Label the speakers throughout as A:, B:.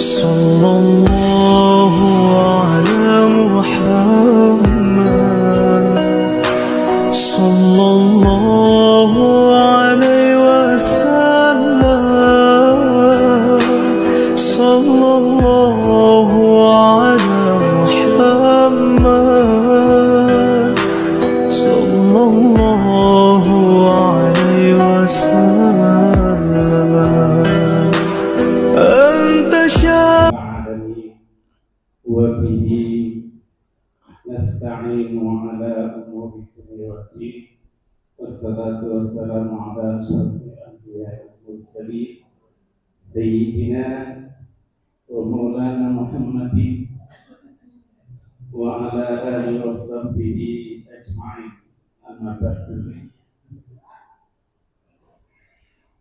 A: صلى الله على محمد صلى الله عليه وسلم صلى الله على محمد صلى الله عليه وسلم أنت شاهد
B: وبه نستعين على أمور الدنيا والدين والصلاة والسلام على أشرف الأنبياء والمرسلين سيدنا ومولانا محمد وعلى آله وصحبه أجمعين أما بعد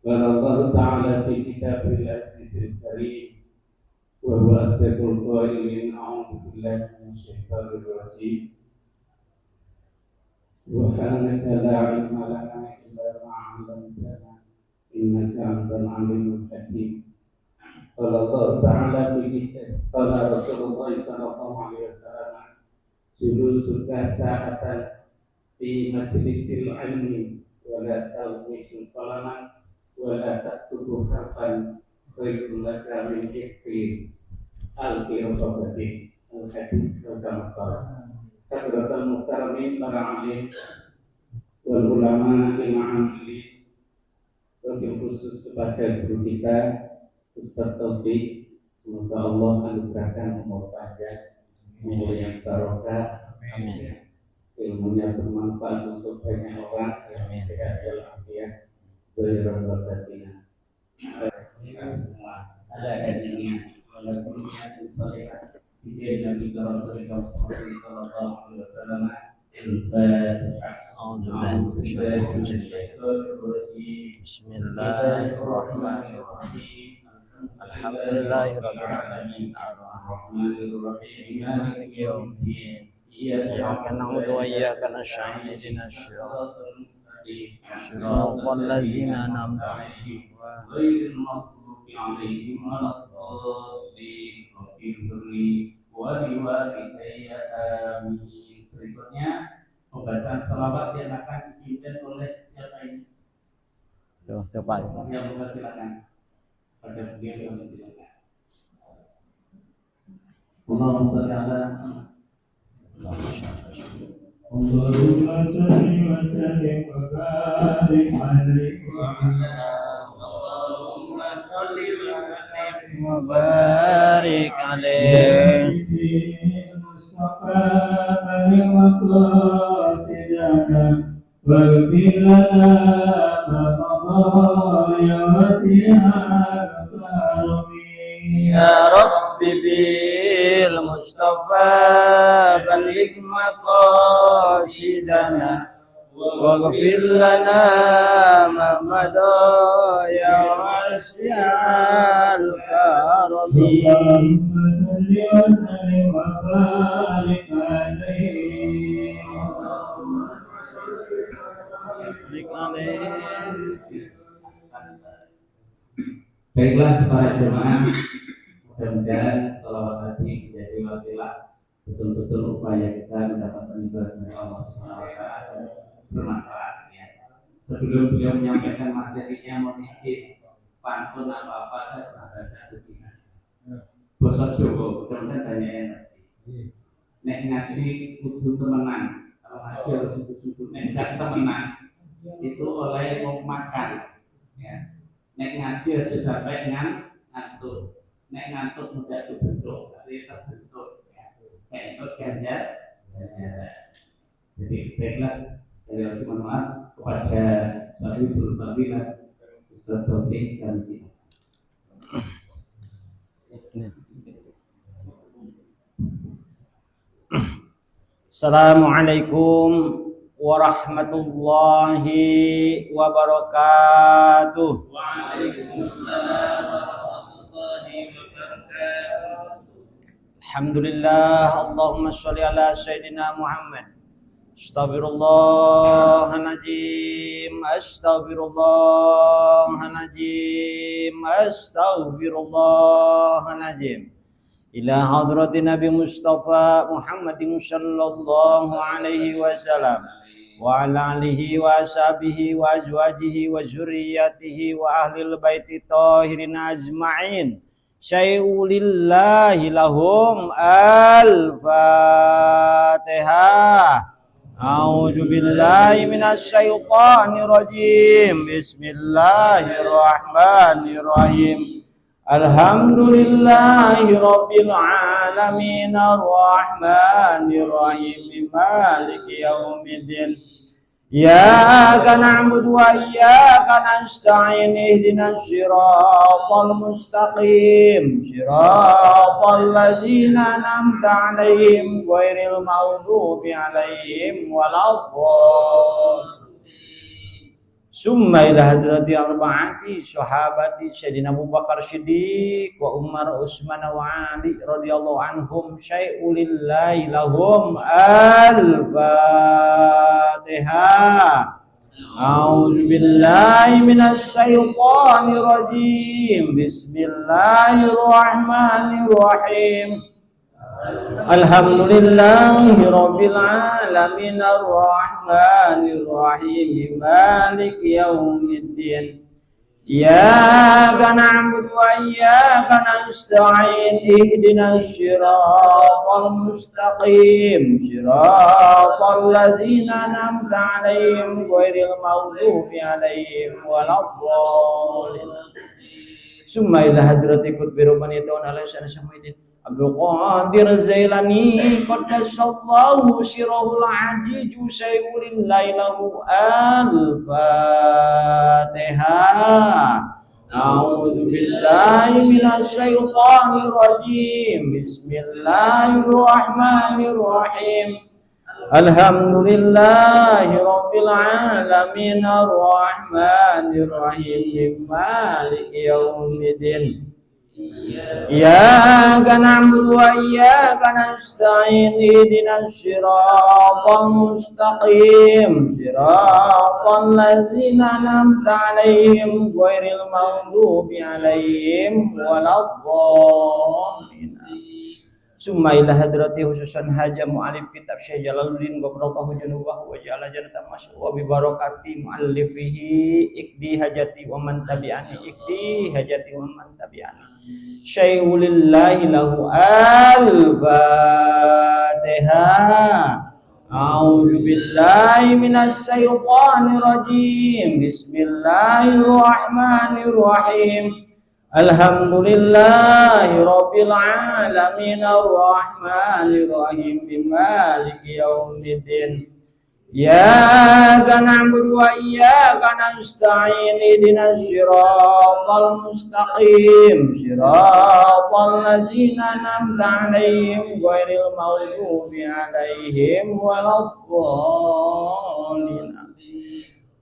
B: قال الله تعالى في كتابه العزيز الكريم وهو أصدق القائلين أعوذ بالله من الشيطان الرجيم سبحانك لا علم لنا إلا ما علمتنا إنك أنت العليم الحكيم قال الله تعالى في كتابه قال رسول الله صلى الله عليه وسلم جلوسك ساعة في مجلس العلم ولا تلمس القلم ولا تكتب حرفا خير لك من ذكر al-qirobati al-hadis al-kamakar kadratan muhtaramin para alim wal ulama imam-amili wabil khusus kepada guru kita Ustaz Taufik, semoga Allah anugerahkan umur panjang, umur yang barokah, ilmunya bermanfaat untuk banyak orang, sehat walafiat, berbahagia. Kita semua ada kajian Bismillahirrahmanirrahim. Alhamdulillahirabbil alamin arrahmanirrahim maliki yaumiddin iyyaka na'budu wa iyyaka nasta'in ihdinas siratal ladzina an'amta 'alaihim ghairil maghdubi 'alaihim waladdallin ighfirli wa liwalidayya amin. Berikutnya pembacaan salawat yang akan dipimpin oleh siapa ini? Coba yang silakan. Pada beliau yang silakan. Allahumma shalli ala Allahumma shalli wa sallim wa barik alaihi wa ala Allahumma shalli wa sallim wa barik alaihi Mustafa wa qasidaka wa bilana ma ya wasi'al karami ya rabbi bil mustafa balligh maqasidana waghfir lana ma madha ya wasi'al karami Allahumma salli wa sallim wa barik alaihi Baiklah para jemaah, mudah-mudahan salawat tadi menjadi wasilah betul-betul upaya kita mendapatkan ibadah dari Allah SWT bermanfaat ya. Sebelum beliau menyampaikan materinya, mohon izin pantun apa-apa saya pernah baca begini. Basa Jawa mudah-mudahan banyak yang ngerti. Nek ngaji kudu temenan, kalau ngaji harus sungguh-sungguh. Nek gak temenan itu oleh mau makan ya. Nek ngaji harus sampai ngantuk. Nek ngantuk mudah terbentuk, tapi terbentuk ya. Kayak itu ganjar. Jadi baiklah, saya mohon maaf kepada Sahibul Fadilah Ustaz Taufik dan Sina. Assalamualaikum warahmatullahi wabarakatuh. Waalaikumsalam warahmatullahi wabarakatuh. Alhamdulillah, Allahumma sholli ala Sayyidina Muhammad.
C: Astaghfirullahaladzim, astaghfirullahaladzim, astaghfirullahaladzim. Ila hadratin Nabi Mustafa Muhammadin sallallahu alaihi wasallam wa ala alihi wa ashabihi wa azwajihi wa zurriyyatihi wa ahlil baiti tahirin ajma'in. Syai'ulillahi lahum al-Fatihah. A'udzu billahi minasy syaithanir rajim. Bismillahirrahmanirrahim. Alhamdulillahi rabbil alamin arrahmanir rahim maliki yaumiddin. Iyyaka na'budu wa iyyaka nasta'in ihdinas siratal mustaqim siratal ladzina an'amta 'alaihim ghairil maghdubi 'alaihim waladdallin. Summa ila hadrati arba'ati sahabati Sayyidina Abu Bakar Siddiq wa Umar Utsman wa Ali radhiyallahu anhum syai'ulillahi lahum al-Fatihah. A'udzu billahi minasy syaithanir rajim. Bismillahirrahmanirrahim. Alhamdulillahi rabbil alamin arrahmanir rahim maliki yaumiddin. Iyyaka na'budu wa iyyaka nasta'in ihdinas siratal mustaqim siratal ladzina an'amta 'alaihim ghairil maghdubi 'alaihim waladdallin. Summa ila hadrati qutbi rabbaniyatin ala sana samidin Abdul Qadir Zailani qaddasallahu sirrahul ajiju syai'ulillahi lahu al-Fatihah. A'udzu billahi minasy syaithanir rajim. Bismillahirrahmanirrahim. Alhamdulillahi rabbil alamin arrahmanir rahim maliki yaumiddin. Iyyaka na'budu wa iyyaka nasta'in ihdinas siratal mustaqim siratal ladzina an'amta 'alaihim ghairil maghdubi 'alaihim waladdallin. Summa ila hadrati khususan haja mu'alif kitab Syekh Jalaluddin Ghafarallahu junubahu wa ja'ala jannatan maswa bi barakati mu'allifihi ikdi hajati wa man tabi'ani ikdi hajati wa man tabi'ani. Syai'ulillahi lahu al-Fatihah. A'udzu billahi minasy syaithanir rajim. Bismillahirrahmanirrahim. Alhamdulillahi rabbil alamin arrahmanir rahim maliki yaumiddin. Iyyaka na'budu wa iyyaka nasta'in ihdinas siratal mustaqim siratal ladzina an'amta 'alaihim ghairil maghdubi 'alaihim waladdallin.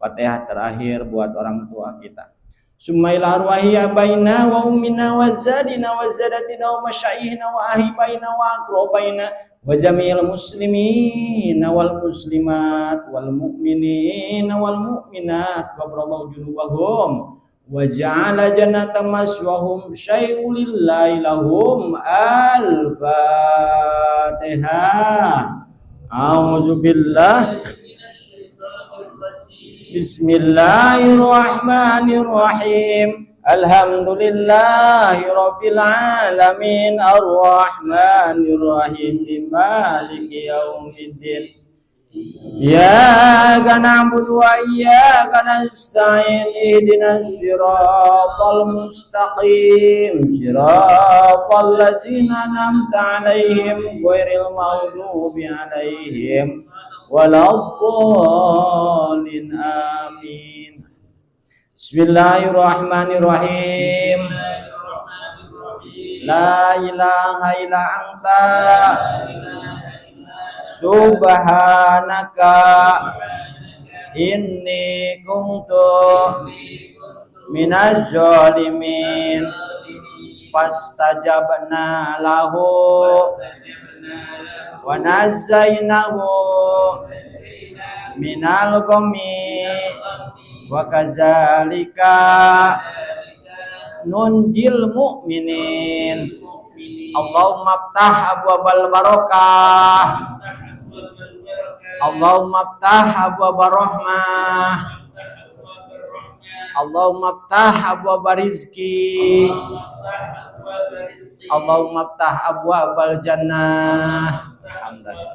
C: Fatihah terakhir buat orang tua kita. Summa ila arwahi abaina wa ummina wa zadina wa zadatina wa masyaihina wa ahibaina wa aqrabaina wa jami'il muslimina wal muslimat wal mu'minina wal mu'minat wa barallahu junubahum wa ja'ala jannata maswahum syai'ulillahi lahum al-Fatihah. A'udzu billahi Bismillahirrahmanirrahim. Alhamdulillahi rabbil alamin arrahmanir rahim maliki yaumiddin. Iyyaka na'budu wa iyyaka nasta'in ihdinas siratal mustaqim siratal ladzina an'amta 'alaihim ghairil maghdubi 'alaihim waladdallin amin. Bismillahirrahmanirrahim. La ilaha illa anta subhanaka inni kuntu minaz zalimin. Fastajabna lahu wa nazainahu minal ghammi wa kadzalika nunjil mu'minin. Allahumma ftah abwabal barakah, Allahumma ftah abwabal rahmah, Allahumma ftah abwabal rizki, Allahumma ftah abwabal jannah. Alhamdulillah.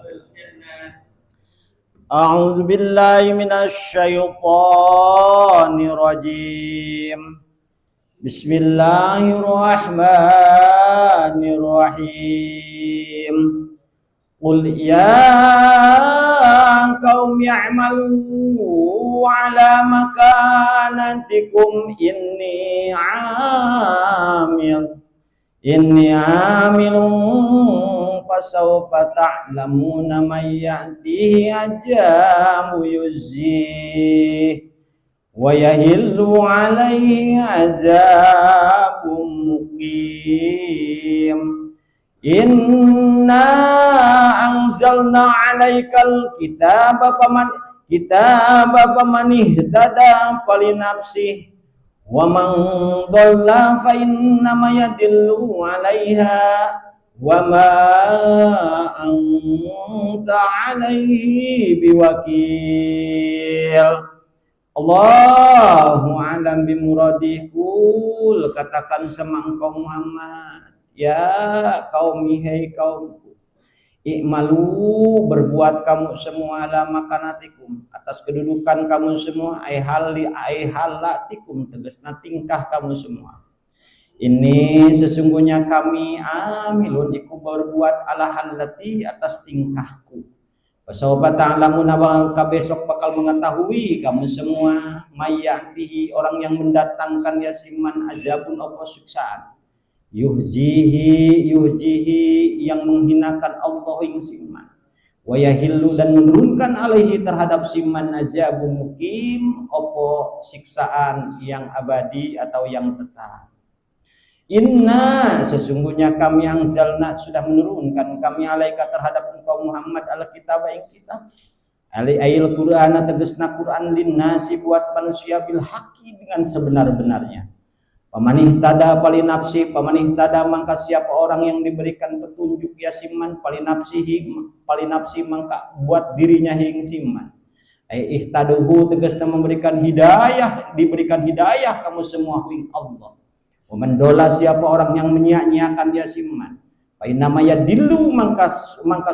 C: A'udzu billahi minasy syaithanir rajim. Bismillahirrahmanirrahim. Qul ya qaumi i'malu ala makanatikum inni amilun fasawfa ta'lamuna man ya'tihi ajabu yuzih wa yahillu alaihi azabun muqim. Inna anzalna alaikal kitaba faman ihtada falinafsih wa man dhalla fa innama yadillu alaiha wa ma anta alaihi biwakil. Allahu a'lam bimuradih. Qul, katakan sama engkau Muhammad, ya kaumi, hai kaumku, i'malu, berbuat kamu semua ala makanatikum, atas kedudukan kamu semua, ai halatikum, tegasna tingkah kamu semua. Ini sesungguhnya kami amilun, iku berbuat ala halati, atas tingkahku. Fasawfa ta'lamuna, besok bakal mengetahui kamu semua, mayyatihi, orang yang mendatangkan yasiman azabun apa siksaan, yuhjihi yang menghinakan Allah ing siman, wa yahillu, dan menurunkan alaihi terhadap siman azabun mukim, apa siksaan yang abadi atau yang tetap. Inna, sesungguhnya kami anzalna, sudah menurunkan kami alaika terhadap engkau Muhammad al-kitab, ing kitab, ayil Qur'ana, tegasna Qur'an, linnasi, buat manusia, bil haqi, dengan sebenar-benarnya. Pamanih tada palinapsi, pamanih tada, mangka siapa orang yang diberikan petunjuk ya siman, palinapsi mangka buat dirinya hing siman. Ihtaduhu, tegasna memberikan hidayah, diberikan hidayah kamu semua hing Allah. Mendola, siapa orang yang menyia-nyiakan yasiman, fa innama yadillu, mangka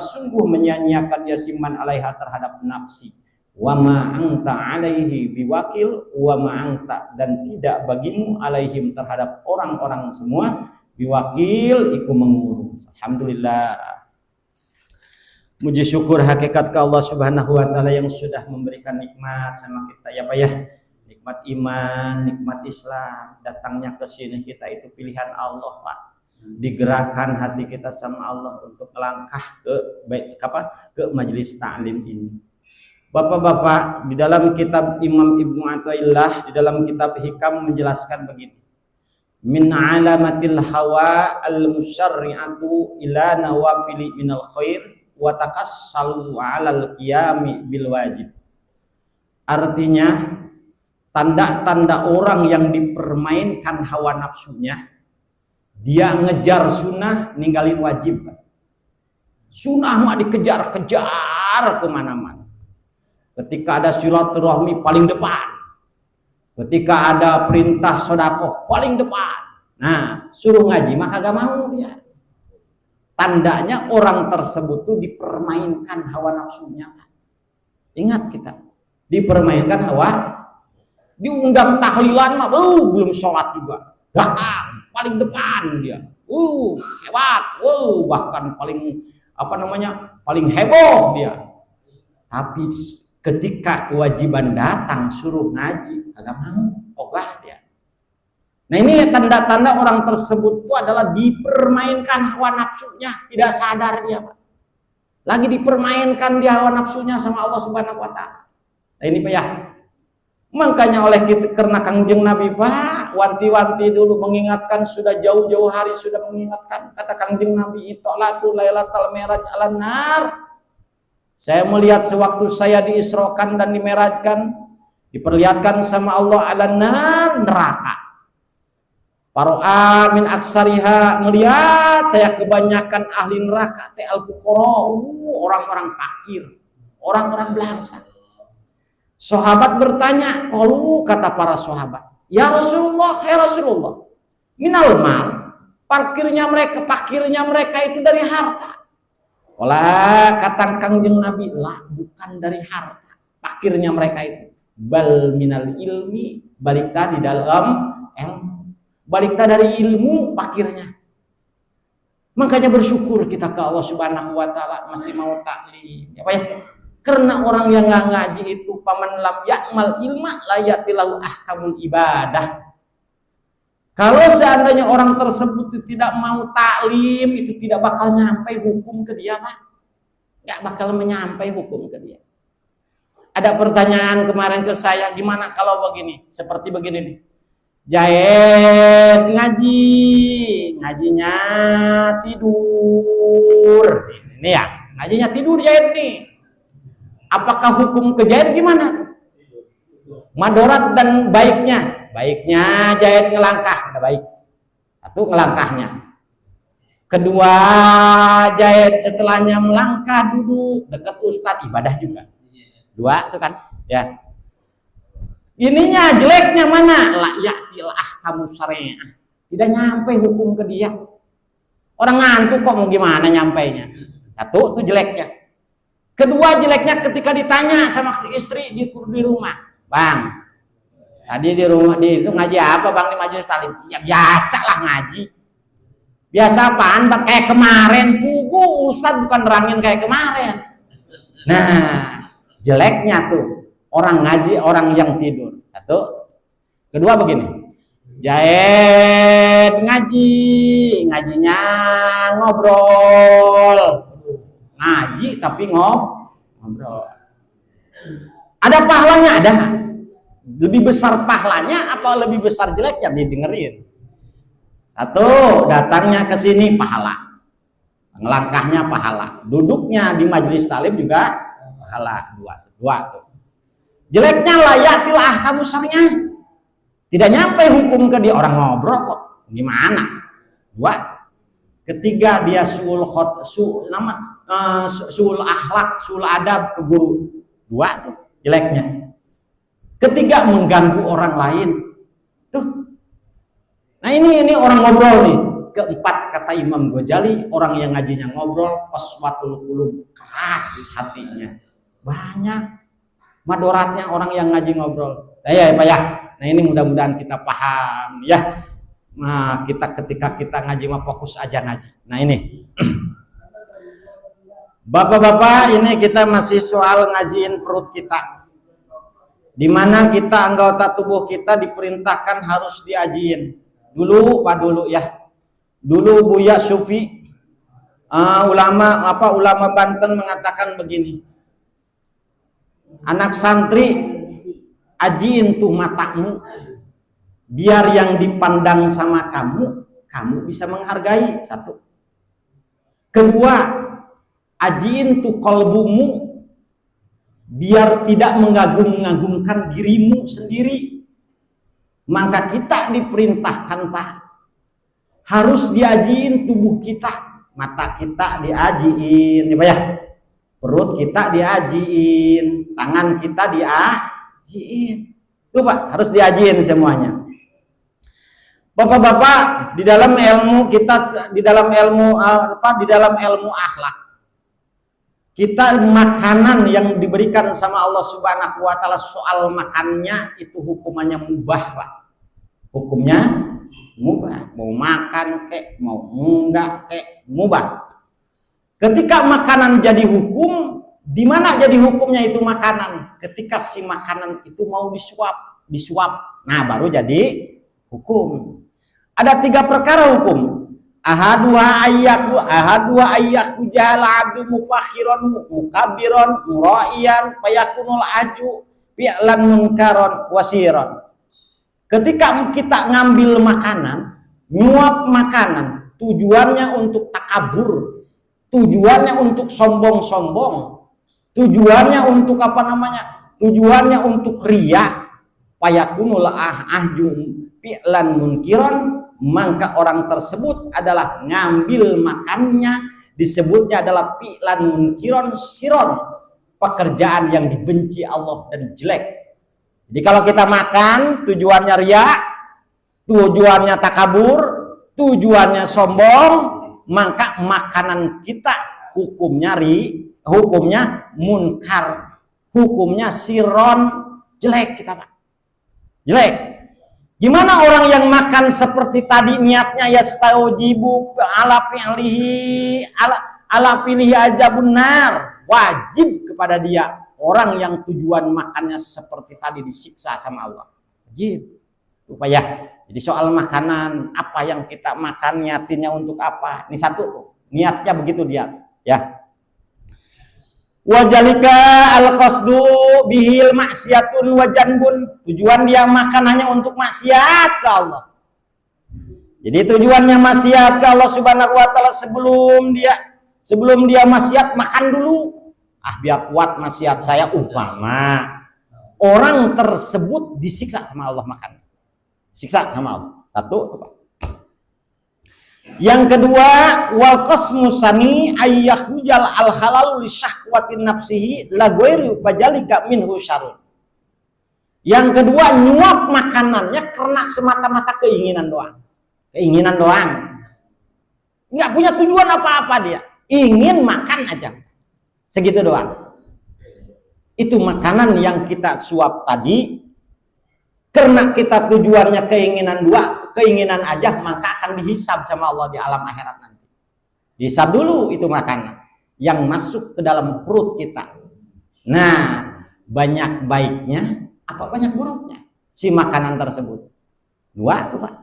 C: sungguh menyia-nyiakan yasiman alaiha terhadap nafsi, wa ma anta alaihi biwakil, wa ma anta, dan tidak bagimu alaihim terhadap orang-orang semua, biwakil, iku mengurus. Alhamdulillah, muji syukur hakikat ke Allah Subhanahu wa taala yang sudah memberikan nikmat sama kita, ya Pak ya. Nikmat iman, nikmat Islam, datangnya ke sini kita itu pilihan Allah, Pak. Digerakkan hati kita sama Allah untuk melangkah ke majelis ta'lim ini. Bapak-bapak, di dalam kitab Imam Ibnu Athaillah, di dalam kitab Hikam menjelaskan begini. Min alamatil hawa al-musyarri'atu ila nawafili minal khair wa takassalu 'alal qiyami bil wajib. Artinya, tanda-tanda orang yang dipermainkan hawa nafsunya, dia ngejar sunnah, ninggalin wajib. Sunnah mah dikejar-kejar kemana-mana. Ketika ada silaturahmi paling depan, ketika ada perintah sedekah paling depan. Nah, suruh ngaji mah kagak mau dia. Tandanya orang tersebut tuh dipermainkan hawa nafsunya. Ingat kita, dipermainkan hawa. Diundang tahlilan mah belum sholat juga, datang paling depan dia, hebat, bahkan paling paling heboh dia. Tapi ketika kewajiban datang suruh ngaji, agak mau, ogah dia. Nah, ini tanda-tanda orang tersebut itu adalah dipermainkan hawa nafsunya, tidak sadar dia, Pak. Lagi dipermainkan dia hawa nafsunya sama Allah Subhanahu wa taala. Nah, ini Pak ya. Makanya oleh kita, karena Kangjeng Nabi, Pak, wanti-wanti dulu mengingatkan, sudah jauh-jauh hari sudah mengingatkan, kata Kangjeng Nabi, itolatu lailatal mi'raj alan nar. Saya melihat sewaktu saya diisrokan dan dimerajkan, diperlihatkan sama Allah ala nar, neraka. Paro'a min aksariha, melihat saya kebanyakan ahli neraka te al-fuqara, orang-orang fakir, orang-orang belangsa. Sahabat bertanya, qalu, kata para sahabat, ya Rasulullah, ya Rasulullah, minal mal, fakirnya mereka itu dari harta. Wala, kata Kangjeng Nabi, lah, bukan dari harta, fakirnya mereka itu, bal minal ilmi, balikta di dalam ilmu. Balikta dari ilmu fakirnya. Makanya bersyukur kita ke Allah Subhanahu wa taala masih mau taklim. Apa ya? Karena orang yang nggak ngaji itu paman lam ya'mal ilma la yatilahu ahkamul ibadah. Kalau seandainya orang tersebut itu tidak mau taklim, itu tidak bakal nyampai hukum ke dia, Pak. Nggak bakal menyampai hukum ke dia. Ada pertanyaan kemarin ke saya, gimana kalau begini? Seperti begini nih. Jahit ngajinya tidur. Ini ya, ngajinya tidur Jahit nih. Apakah hukum kejahit gimana? Madorat dan baiknya. Baiknya Jahit ngelangkah, udah baik. Satu ngelangkahnya. Kedua, Jahit setelahnya melangkah duduk dekat ustadz, ibadah juga. Dua itu kan, ya. Ininya jeleknya mana? La ya'tilah kamu syariah. Tidak nyampe hukum ke dia. Orang ngantuk kok mau gimana nyampainya? Satu itu jeleknya. Kedua jeleknya ketika ditanya sama istri di rumah, Bang, tadi di rumah itu ngaji apa Bang di majelis taklim? Ya biasa lah ngaji. Biasa apaan Bang? Kayak kemarin pugu Ustadz bukan nerangin kayak kemarin. Nah, jeleknya tuh orang ngaji, orang yang tidur. Satu. Kedua begini. Jahit ngajinya ngobrol. Ngaji tapi ngobrol. Ada pahalanya? Ada. Lebih besar pahalanya apa lebih besar jeleknya? Didengerin. Satu, datangnya ke sini pahala. Ngelangkahnya pahala. Duduknya di majelis taklim juga pahala. Dua tuh. Jeleknya layatil ahkamu syariah. Tidak nyampe hukum ke dia, orang ngobrol kok. Gimana? Dua. Ketiga dia suul akhlak, suul adab ke guru. Dua tuh jeleknya. Ketiga mengganggu orang lain. Tuh. Nah ini orang ngobrol nih. Keempat kata Imam Ghazali, orang yang ngajinya ngobrol qaswatul qulub, keras hatinya. Banyak madoratnya orang yang ngaji ngobrol. Ya Pak ya. Nah ini mudah-mudahan kita paham ya. Nah kita ketika kita ngaji mah fokus aja ngaji. Nah ini Bapak-bapak, ini kita masih soal ngajiin perut kita. Dimana kita anggota tubuh kita diperintahkan harus diajiin. Dulu Pak dulu ya. Dulu Buya Sufi ulama Banten mengatakan begini. Anak santri, ajiin tuh matamu biar yang dipandang sama kamu bisa menghargai. Satu. Kedua, ajiin tuh kolbumu biar tidak mengagung-agungkan dirimu sendiri. Maka kita diperintahkan Pak, harus diajiin tubuh kita. Mata kita diajiin, ya Pak ya. Perut kita diajiin, tangan kita diajiin. Tuh Pak, harus diajiin semuanya. Bapak-bapak, di dalam ilmu kita, di dalam ilmu akhlak, kita makanan yang diberikan sama Allah Subhanahu wa taala, soal makannya itu hukumannya mubah, Pak. Hukumnya mubah. Mau makan kek, mau enggak kek, mubah. Ketika makanan jadi hukum, di mana jadi hukumnya itu makanan? Ketika si makanan itu mau disuap. Nah, baru jadi hukum. Ada 3 perkara hukum. Ahadu ayyaku jahala abdu mufakhiron mukabiron muraiyan fayakunul aju fi'lan munkaron wasiron. Ketika kita ngambil makanan, nyuap makanan, tujuannya untuk takabur, tujuannya untuk sombong-sombong, tujuannya untuk apa namanya? Tujuannya untuk riya, fayakunul ahjum fi'lan munkiran, maka orang tersebut adalah ngambil makannya, disebutnya adalah fi'lan munkiran siron, pekerjaan yang dibenci Allah dan jelek. Jadi kalau kita makan tujuannya riya, tujuannya takabur, tujuannya sombong, maka makanan kita hukumnya munkar, hukumnya siron, jelek kita Pak. Jelek. Gimana orang yang makan seperti tadi niatnya ya staujibu ala fi'lihi aja benar, wajib kepada dia orang yang tujuan makannya seperti tadi disiksa sama Allah. Wajib. Supaya jadi soal makanan, apa yang kita makan niatinnya untuk apa? Ini satu tuh. Niatnya begitu dia, ya. Wajalika al-qasdu bihil maksiatun wajanbun. Tujuan dia makan hanya untuk maksiat ke Allah. Jadi tujuannya maksiat ke Allah Subhanahu wa taala, sebelum dia maksiat makan dulu. Biar kuat maksiat saya, umpama orang tersebut disiksa sama Allah makan. Siksa sama Allah. Satu tuh, Pak. Yang kedua, wal qasmusani ayyahujal al halal li syahwatin nafsihi la ghairu fajalika minhu syarrun. Yang kedua, nyuap makanannya karena semata-mata keinginan doang. Keinginan doang. Enggak punya tujuan apa-apa dia. Ingin makan aja. Segitu doang. Itu makanan yang kita suap tadi, karena kita tujuannya keinginan aja, maka akan dihisab sama Allah di alam akhirat nanti. Dihisab dulu itu makanan yang masuk ke dalam perut kita. Nah, banyak baiknya apa banyak buruknya si makanan tersebut. Dua tuh Pak.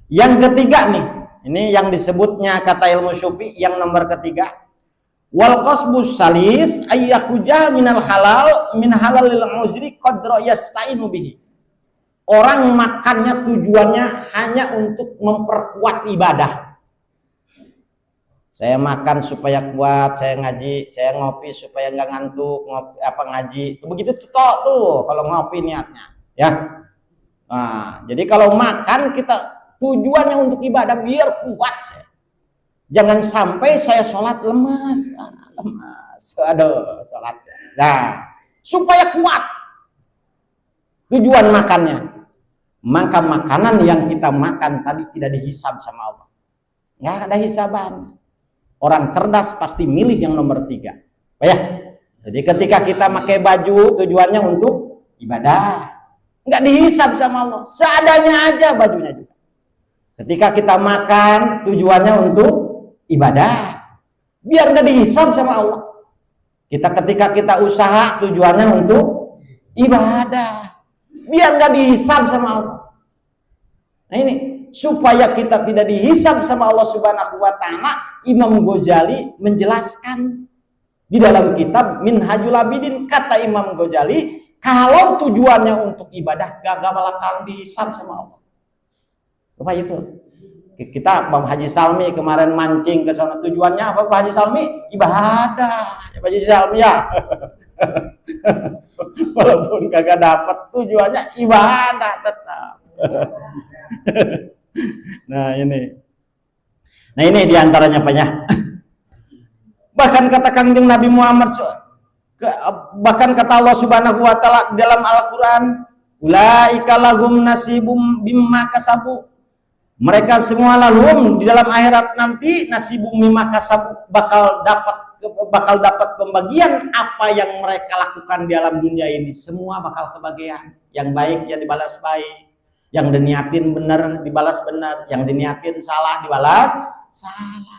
C: Yang ketiga nih, ini yang disebutnya kata ilmu syufi yang nomor ketiga. Wal qasbus salis ayyakuja minal halal min halalil mujri qadra yasta'inu bihi. Orang makannya tujuannya hanya untuk memperkuat ibadah. Saya makan supaya kuat, saya ngaji, saya ngopi supaya nggak ngantuk, ngaji. Begitu tuh kalau ngopi niatnya, ya. Nah, jadi kalau makan kita tujuannya untuk ibadah biar kuat saya. Jangan sampai saya sholat lemas, aduh sholat. Nah, supaya kuat tujuan makannya. Maka makanan yang kita makan tadi tidak dihisab sama Allah. Nggak ada hisaban. Orang cerdas pasti milih yang nomor 3. Ya. Jadi ketika kita pakai baju tujuannya untuk ibadah, nggak dihisab sama Allah. Seadanya aja bajunya juga. Ketika kita makan tujuannya untuk ibadah, biar nggak dihisab sama Allah. Ketika kita usaha tujuannya untuk ibadah, biar nggak dihisab sama Allah. Nah ini supaya kita tidak dihisab sama Allah Subhanahu wa taala, Imam Ghazali menjelaskan di dalam kitab Minhajul Abidin, kata Imam Ghazali, kalau tujuannya untuk ibadah gak bakal dihisab sama Allah. Apa itu? Kita Bang Haji Salmi kemarin mancing ke sana, tujuannya apa Pak Haji Salmi? Ibadah. Pak Haji Salmi ya. Walaupun kagak dapat, tujuannya ibadah tetap. Nah ini diantaranya Pak ya. Bahkan kata Kangjeng Nabi Muhammad, bahkan kata Allah Subhanahu wa taala dalam Al-Qur'an, ulaika lahum nasibum bimma kasabu. Mereka semua lahum di dalam akhirat nanti nasibum mimma kasabu, bakal dapat pembagian apa yang mereka lakukan di alam dunia ini. Semua bakal kebagian. Yang baik ya dibalas baik, yang diniatin benar dibalas benar, yang diniatin salah dibalas salah.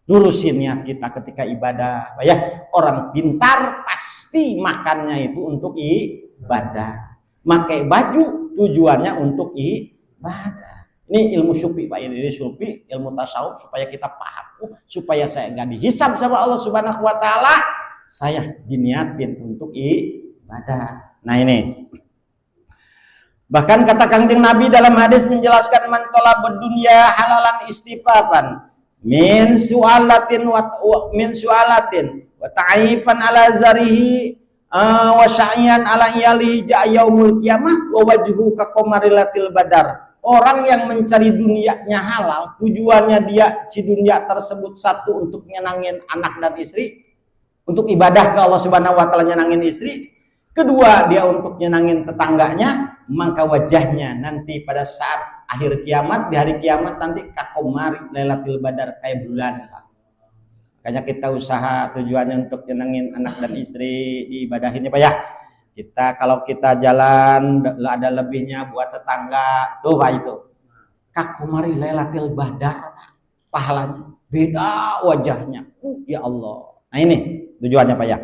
C: Lurusin niat kita ketika ibadah, ya. Orang pintar pasti makannya itu untuk ibadah. Pakai baju tujuannya untuk ibadah. Ini ilmu syufi Pak, ini syufi, ilmu tasawuf supaya kita paham, supaya saya nggak dihisab sama Allah Subhanahu wa taala, saya diniatin untuk ibadah. Nah ini. Bahkan kata Kangjeng Nabi dalam hadis menjelaskan man talabad dunya halalan istifafan min su'alatin wa ta'ifan ala zarihi wa sya'yan ala iyalihi ja'a yaumul qiyamah wa wajhu ka qamarilatil badar. Orang yang mencari dunianya halal, tujuannya dia si dunia tersebut satu untuk nyenangin anak dan istri, untuk ibadah ke Allah Subhanahu wa taala, nyenangin istri. Kedua, dia untuk nyenangin tetangganya, maka wajahnya nanti pada saat akhir kiamat, di hari kiamat nanti kakomari lailatul badar, kayak bulan. Makanya kita usaha tujuannya untuk nyenangin anak dan istri di ibadah ini Pak ya. Kita kalau kita jalan ada lebihnya buat tetangga, tuh Pak itu. Kakomari lailatul badar, pahalanya beda wajahnya. Ya Allah. Nah ini tujuannya Pak ya.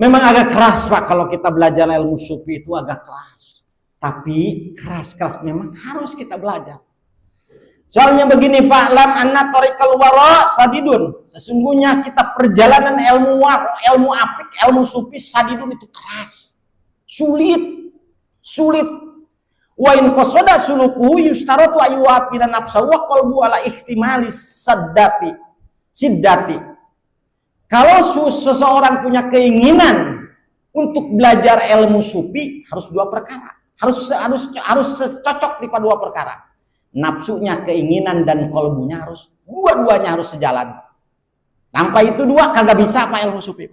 C: Memang agak keras Pak kalau kita belajar ilmu sufi itu agak keras. Tapi keras-keras memang harus kita belajar. Soalnya begini, fa'lam anna tariqal wara sadidun. Sesungguhnya kita perjalanan ilmu wara, ilmu apik, ilmu sufi sadidun itu keras. Sulit. Wa in qasada suluku yustaratu ayyuwafina nafsahu wa qalbu ala ihtimali siddati. Kalau seseorang punya keinginan untuk belajar ilmu sufi, harus dua perkara. Harus cocok di dua perkara. Nafsunya, keinginan, dan kolbunya harus dua-duanya harus sejalan. Tanpa itu dua kagak bisa apa ilmu sufi.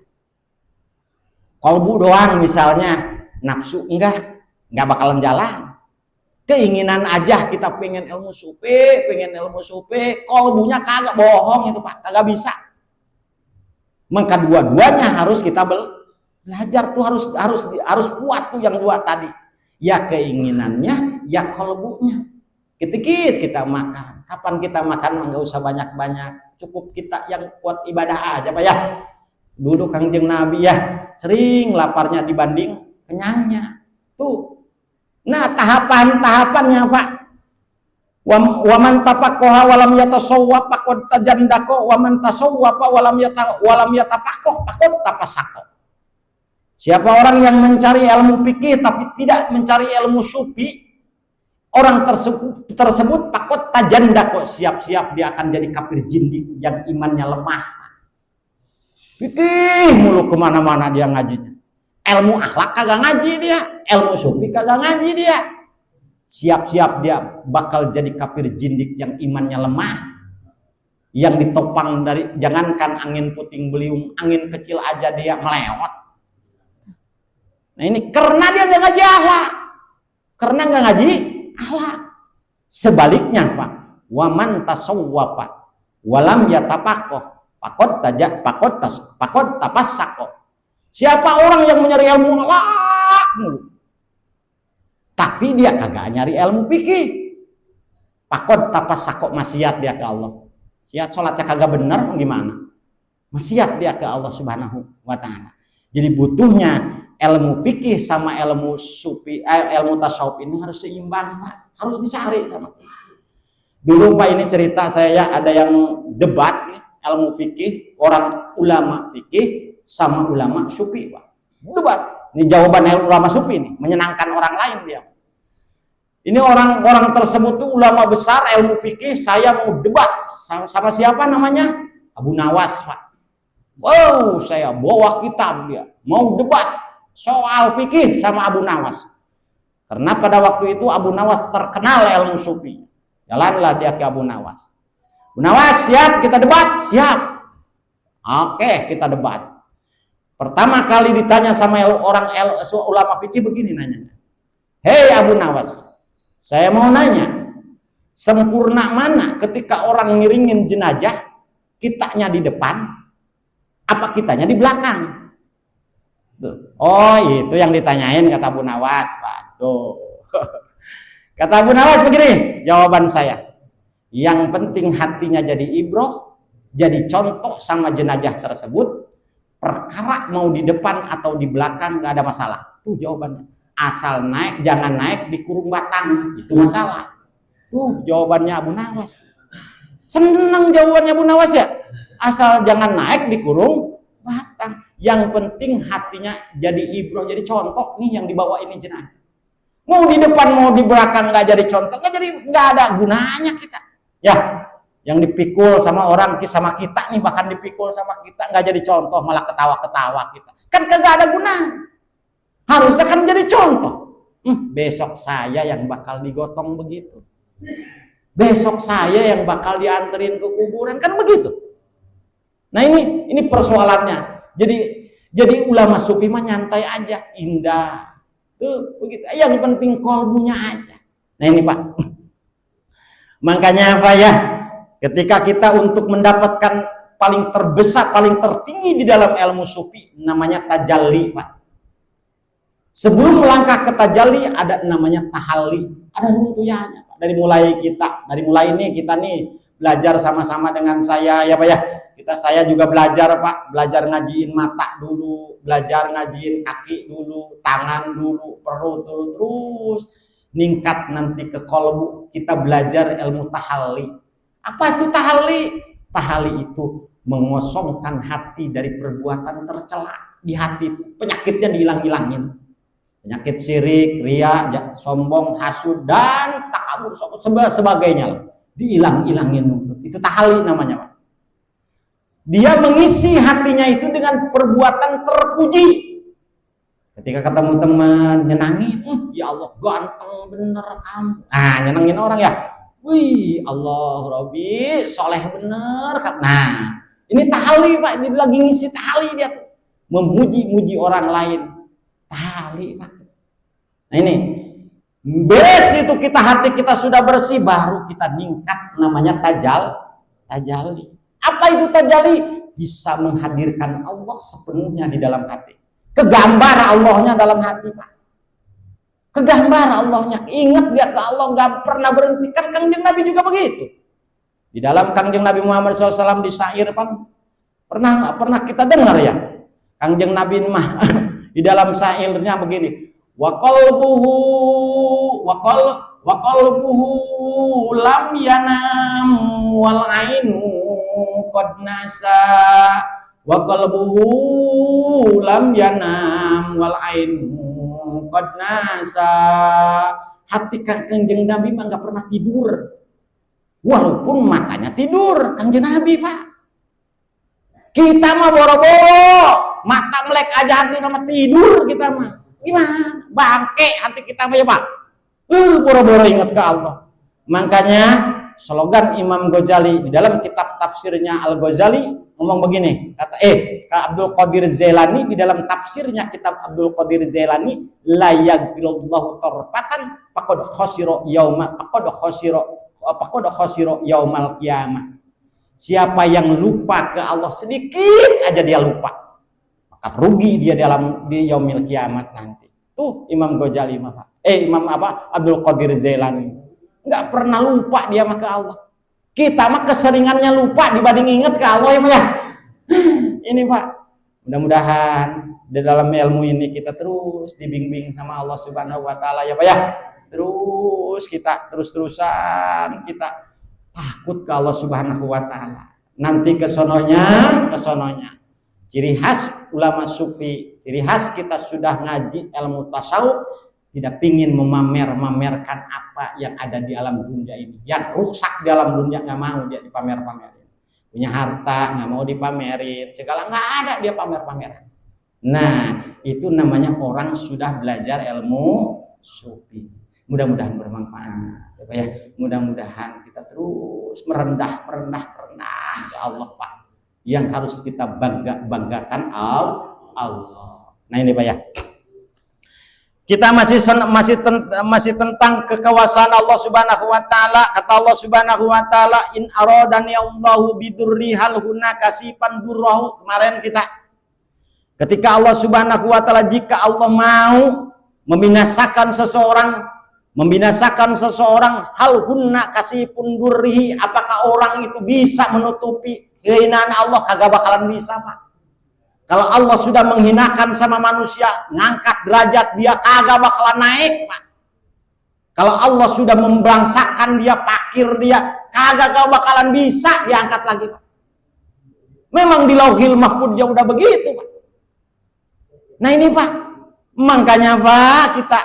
C: Kolbu doang misalnya, nafsu enggak bakalan jalan. Keinginan aja kita pengen ilmu sufi, kolbunya kagak, bohong itu Pak, kagak bisa. Maka dua-duanya harus kita belajar tuh, harus kuat tuh yang dua tadi. Ya keinginannya, ya kolbunya. Dikit kita makan. Kapan kita makan nggak usah banyak-banyak. Cukup kita yang kuat ibadah aja Pak ya. Dulu Kangjeng Nabi ya sering laparnya dibanding kenyangnya. Tuh. Nah tahapannya Pak. Waman tapakoha walam yatasawwaf faqad tajandako waman tasawwafa walam yatapakoh faqad tapasako. Siapa orang yang mencari ilmu fikih tapi tidak mencari ilmu sufi, orang tersebut faqad tajandako, siap-siap dia akan jadi kafir jindik yang imannya lemah. Fikih mulu kemana-mana dia ngajinya. Ilmu akhlak kagak ngaji dia, ilmu sufi kagak ngaji dia. Siap-siap dia bakal jadi kafir jindik yang imannya lemah, yang ditopang dari jangankan angin puting beliung, angin kecil aja dia melewat. Nah ini karena dia nggak ngaji akhlak, karena nggak ngaji akhlak. Sebaliknya Pak, waman tasawwafa walam yatapakoh pakot tapassako. Siapa orang yang mencari ilmu akhlak tapi dia kagak nyari ilmu fikih, pakot tapassako, maksiat dia ke Allah. Siat sholatnya kagak bener gimana? Maksiat dia ke Allah Subhanahu wa taala. Jadi butuhnya ilmu fikih sama ilmu sufi, ilmu tasawuf ini harus seimbang Pak. Harus dicari sama. Dulu Pak ini cerita saya ada yang debat nih, ilmu fikih, orang ulama fikih sama ulama sufi Pak. Debat. Ini jawaban ulama sufi ini, menyenangkan orang lain dia. Ini orang-orang tersebut tuh ulama besar ilmu fikih, saya mau debat sama siapa namanya? Abu Nawas Pak. Wow, saya bawa kitab dia, mau debat soal fikih sama Abu Nawas. Karena pada waktu itu Abu Nawas terkenal ilmu sufi. Jalanlah dia ke Abu Nawas. Abu Nawas, siap kita debat? Siap. Oke, kita debat. Pertama kali ditanya sama ulama fikih begini nanya. Hei Abu Nawas, saya mau nanya, sempurna mana ketika orang ngiringin jenazah, kitanya di depan, apa kitanya di belakang? Tuh. Oh itu yang ditanyain kata Abu Nawas Pak. Tuh. Kata Abu Nawas begini, jawaban saya. Yang penting hatinya jadi ibroh, jadi contoh sama jenazah tersebut. Perkara mau di depan atau di belakang nggak ada masalah. Tuh jawabannya. Asal naik, jangan naik di kurung batang, itu masalah. Tuh jawabannya Abu Nawas. Senang jawabannya Abu Nawas ya. Asal jangan naik di kurung batang. Yang penting hatinya jadi ibroh, jadi contoh nih yang dibawa ini jenazah. Mau di depan mau di belakang nggak jadi contoh, nggak ada gunanya kita. Ya, yang dipikul sama orang sama kita nih, bahkan dipikul sama kita nggak jadi contoh, malah ketawa-ketawa kita, kan kagak ada gunanya. Harusnya kan jadi contoh. Besok saya yang bakal digotong begitu, besok saya yang bakal dianterin ke kuburan, kan begitu. Nah ini persoalannya. Jadi ulama sufi mah nyantai aja, indah tuh begitu, yang penting kolbunya aja. Nah ini Pak, makanya apa ya, ketika kita untuk mendapatkan paling terbesar, paling tertinggi di dalam ilmu sufi, namanya tajalli Pak. Sebelum melangkah ke tajalli ada namanya tahalli, ada runtuyannya Pak. Dari mulai ini kita nih belajar sama-sama dengan saya ya Pak ya. Saya juga belajar Pak, belajar ngajiin mata dulu, belajar ngajiin kaki dulu, tangan dulu, perut dulu, terus ningkat nanti ke kolbu, kita belajar ilmu tahalli. Apa itu tahalli? Tahalli itu mengosongkan hati dari perbuatan tercela di hati itu, penyakitnya dihilang-hilangin. Penyakit syirik, riya, sombong, hasud, dan takabur, sebagainya dihilang-hilangin. Itu tahalli namanya Pak. Dia mengisi hatinya itu dengan perbuatan terpuji. Ketika ketemu teman, nyenangin, ya Allah ganteng bener kamu. Nah, nyenangin orang ya. Wih, Allah Robbi, soleh bener kamu. Nah, ini tahalli Pak, ini lagi ngisi tahalli dia tuh. Memuji-muji orang lain. Tahalli Pak. Nah ini, beres itu hati kita sudah bersih, baru kita ningkat namanya tajalli. Apa itu tajalli? Bisa menghadirkan Allah sepenuhnya di dalam hati. Kegambar Allahnya dalam hati Pak. Kegambar Allahnya, ingat dia ke Allah, nggak pernah berhenti. Kan Kangjeng Nabi juga begitu. Di dalam Kangjeng Nabi Muhammad SAW di syair Pak, pernah kita dengar ya. Kangjeng Nabi mah di dalam syairnya begini. Wa qalbuhu lam yanam wal ainu qad nasa, wa qalbuhu lam yanam wal ainu qad nasa. Hati Kangjeng Nabi mah nggak pernah tidur, walaupun matanya tidur. Kangjeng Nabi Pak, kita mah boro-boro mata melek aja, hati nama tidur kita mah. Gimana? Bangke hati kita ya Pak. Boro-boro ingat ke Allah. Makanya slogan Imam Ghazali di dalam kitab tafsirnya Al-Ghazali ngomong begini, kata Abdul Qadir Jailani di dalam tafsirnya kitab Abdul Qadir Jailani, la yaghfirullahu tarfatan faqad khasira yaumal qiyamah. Siapa yang lupa ke Allah sedikit aja dia lupa, maka rugi dia di yaumil kiamat nanti. Tuh Imam Ghazali Abdul Qadir Jailani nggak pernah lupa dia mah ke Allah. Kita mah keseringannya lupa dibanding ingat ke Allah ya Pak ya. Ini Pak, mudah-mudahan di dalam ilmu ini kita terus dibimbing sama Allah Subhanahu wa taala ya Pak ya. Terus kita terus-terusan kita takut ke Allah Subhanahu wa taala. Nanti kesononya. Ciri khas ulama sufi, ciri khas kita sudah ngaji ilmu tasawuf, tidak pingin memamerkan apa yang ada di alam dunia ini. Yang rusak di alam dunia nggak mau dia dipamer-pamerin. Punya harta nggak mau dipamerin, segala nggak ada dia pamer-pameran. Nah, itu namanya orang sudah belajar ilmu sufi. Mudah-mudahan bermanfaat ya. Mudah-mudahan kita terus merendah ya Allah Pak. Yang harus kita banggakan Allah. Nah ini Pak ya. Kita masih tentang kekuasaan Allah Subhanahu wa taala. Kata Allah Subhanahu wa taala, in aradani Allahu bidurri hal huna kasifan durrahu. Kemarin kita ketika Allah Subhanahu wa taala, jika Allah mau membinasakan seseorang hal hunna kasifun durrihi, apakah orang itu bisa menutupi kehinaan Allah? Kagak bakalan bisa Pak. Kalau Allah sudah menghinakan sama manusia, ngangkat derajat dia, kagak bakalan naik Pak. Kalau Allah sudah membangsakan dia, pakir dia, kagak bakalan bisa diangkat lagi Pak. Memang di Lauhil Mahfudz udah begitu Pak. Nah ini Pak, makanya Pak, kita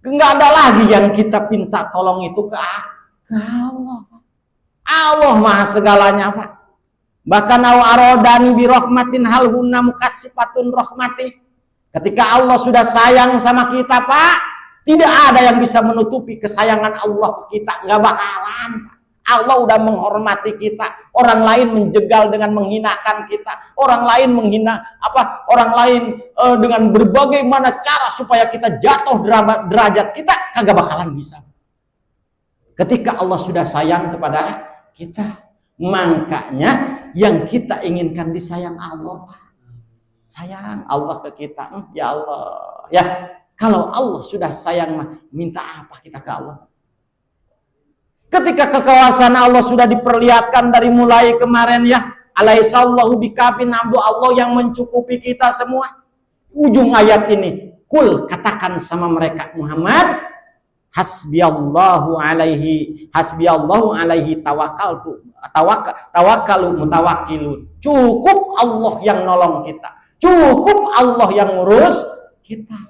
C: nggak ada lagi yang kita minta tolong itu ke Allah. Allah maha segalanya, Pak. Bahkan arodani bi rahmatin hal hunna mukassifatun rahmati. Ketika Allah sudah sayang sama kita, Pak, tidak ada yang bisa menutupi kesayangan Allah ke kita, nggak bakalan. Allah udah menghormati kita. Orang lain menjegal dengan menghinakan kita. Orang lain menghina orang lain dengan berbagai mana cara supaya kita jatuh derajat kita, kagak bakalan bisa. Ketika Allah sudah sayang kepada kita, makanya yang kita inginkan disayang Allah. Sayang Allah ke kita, ya Allah. Ya, kalau Allah sudah sayang, minta apa kita ke Allah? Ketika kekuasaan Allah sudah diperlihatkan dari mulai kemarin, ya, alaihissallahu bikafin abdu, Allah yang mencukupi kita semua. Ujung ayat ini, kul, katakan sama mereka, Muhammad, hasbiyallahu alaihi tawakkalu mutawakkilun. Cukup Allah yang nolong kita, cukup Allah yang ngurus kita.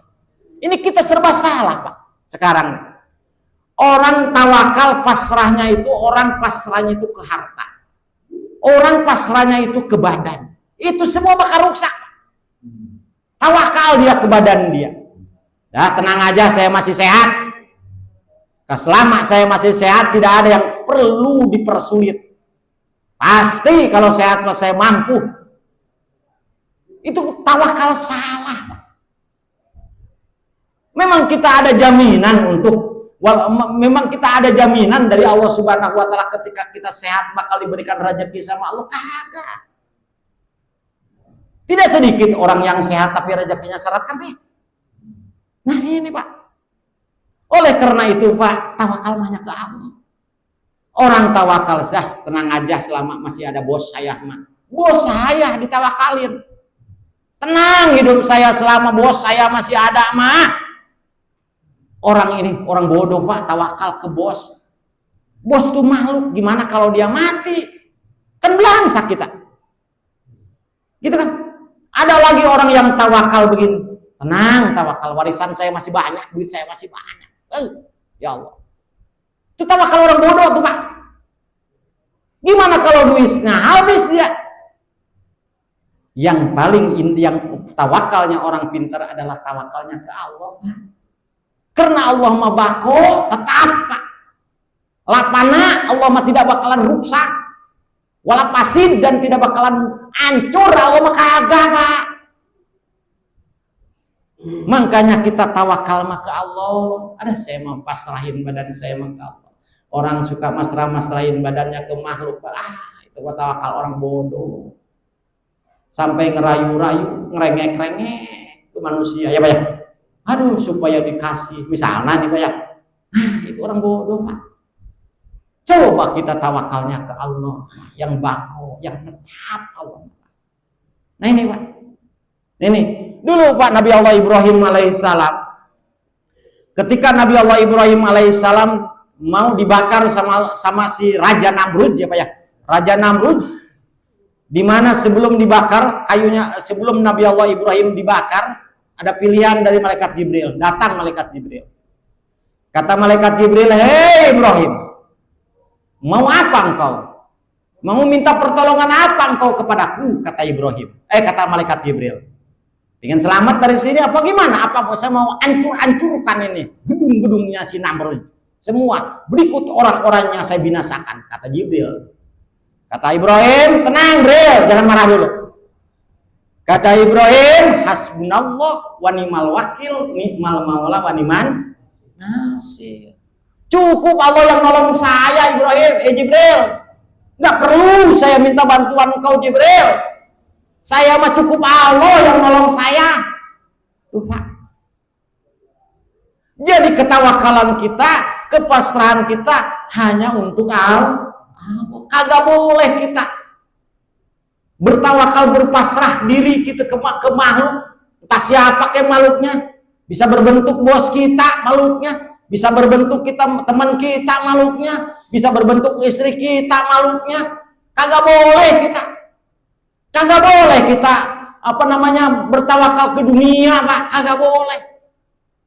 C: Ini kita serba salah, Pak, sekarang. Orang tawakal pasrahnya itu, orang pasrahnya itu ke harta, orang pasrahnya itu ke badan, itu semua bakal rusak. Tawakal dia ke badan dia, ya tenang aja, saya masih sehat. Selama saya masih sehat, tidak ada yang perlu dipersulit. Pasti kalau sehat saya mampu. Itu tawakal salah. Memang kita ada jaminan memang kita ada jaminan dari Allah Subhanahu wa taala ketika kita sehat bakal diberikan rezeki sama Allah, kagak. Tidak sedikit orang yang sehat tapi rezekinya syarat kan, Pak. Nah ini, Pak. Oleh karena itu, Pak, tawakal hanya ke Allah. Orang tawakal sudah tenang aja selama masih ada bos saya, mah. Bos saya ditawakalin. Tenang hidup saya selama bos saya masih ada, mah. Orang ini orang bodoh, Pak, tawakal ke bos. Bos tuh makhluk, gimana kalau dia mati? Kan belangsak kita. Gitu kan? Ada lagi orang yang tawakal begini. Tenang, tawakal, warisan saya masih banyak, duit saya masih banyak. Ya Allah. Itu tawakal orang bodoh tuh, Pak. Gimana kalau duitnya habis dia? Yang paling yang tawakalnya orang pintar adalah tawakalnya ke Allah, Pak. Karena Allah mah bako tetap, Pak. Lapana Allah mah tidak bakalan rusak, wala pasid, dan tidak bakalan hancur. Allah mah kagak, Pak. Makanya kita tawakal mah ke Allah. Ada saya mau pasrahin badan saya mah ke Allah. Orang suka masrahin badannya ke makhluk, Pak. Itu tawakal orang bodoh. Sampai ngerayu-rayu, ngerengek-rengek ke manusia, ya, Pak, ya. Aduh, supaya dikasih, misalnya nih, Pak, ya. Itu orang bodoh, Pak. Coba kita tawakalnya ke Allah yang bako, yang tetap Allah. Nah ini, Pak. Ini dulu, Pak, Nabi Allah Ibrahim alaihissalam. Ketika Nabi Allah Ibrahim alaihissalam mau dibakar sama si Raja Namrud, ya, Pak, ya. Raja Namrud, dimana sebelum dibakar kayunya, sebelum Nabi Allah Ibrahim dibakar, ada pilihan dari malaikat Jibril. Datang malaikat Jibril. Kata malaikat Jibril, "Hei Ibrahim, mau apa engkau? Mau minta pertolongan apa engkau kepadaku?" Kata Ibrahim. Kata malaikat Jibril. Ingin selamat dari sini apa gimana? Apa saya mau hancurkan ini gedung-gedungnya si Namrud. Semua berikut orang-orangnya saya binasakan, kata Jibril. Kata Ibrahim, tenang, Jibril, jangan marah dulu. Kata Ibrahim, hasbunallah wa ni'mal wakil, ni'mal maula wa ni'man nasir. Cukup Allah yang nolong saya, Ibrahim, Jibril. Nggak perlu saya minta bantuan engkau, Jibril. Saya mah cukup Allah yang nolong saya. Tuh, Pak. Jadi ketawakalan kita, kepasrahan kita hanya untuk Allah. Kagak boleh kita bertawakal, berpasrah diri kita ke makhluk. Entah siapa kayak makhluknya. Bisa berbentuk bos kita makhluknya, bisa berbentuk kita teman kita makhluknya, bisa berbentuk istri kita makhluknya. Kagak boleh kita. Kagak boleh kita bertawakal ke dunia, Pak. Kagak boleh.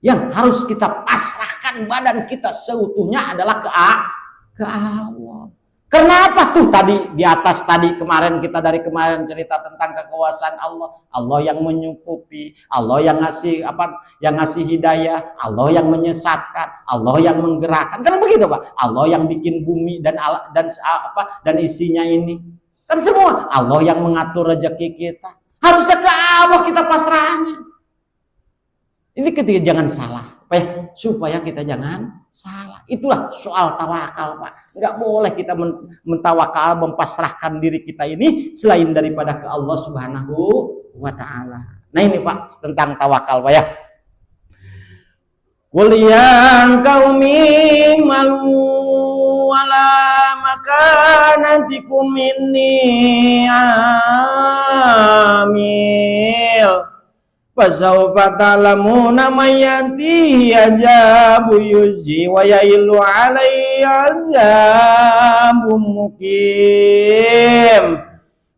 C: Yang harus kita pasrahkan badan kita seutuhnya adalah ke Allah. Karena apa tuh tadi di atas tadi kemarin kita dari kemarin cerita tentang kekuasaan Allah. Allah yang menyukupi, Allah yang ngasih apa? Yang ngasih hidayah, Allah yang menyesatkan, Allah yang menggerakkan. Kan begitu, Pak. Allah yang bikin bumi dan isinya ini. Kan semua Allah yang mengatur rezeki kita. Harusnya ke Allah kita pasrahnya. Ini ketika jangan salah. Supaya kita jangan salah. Itulah soal tawakal, Pak. Nggak boleh kita mentawakal, mempasrahkan diri kita ini selain daripada ke Allah Subhanahu wa Ta'ala. Nah ini, Pak, tentang tawakal, Pak, ya. Qul ya qaumi malu wala makanatikum inni amil. Fasawfa ta'lamuna man yatihi ajabu yuzi wa yailu alaihi azabun mukim.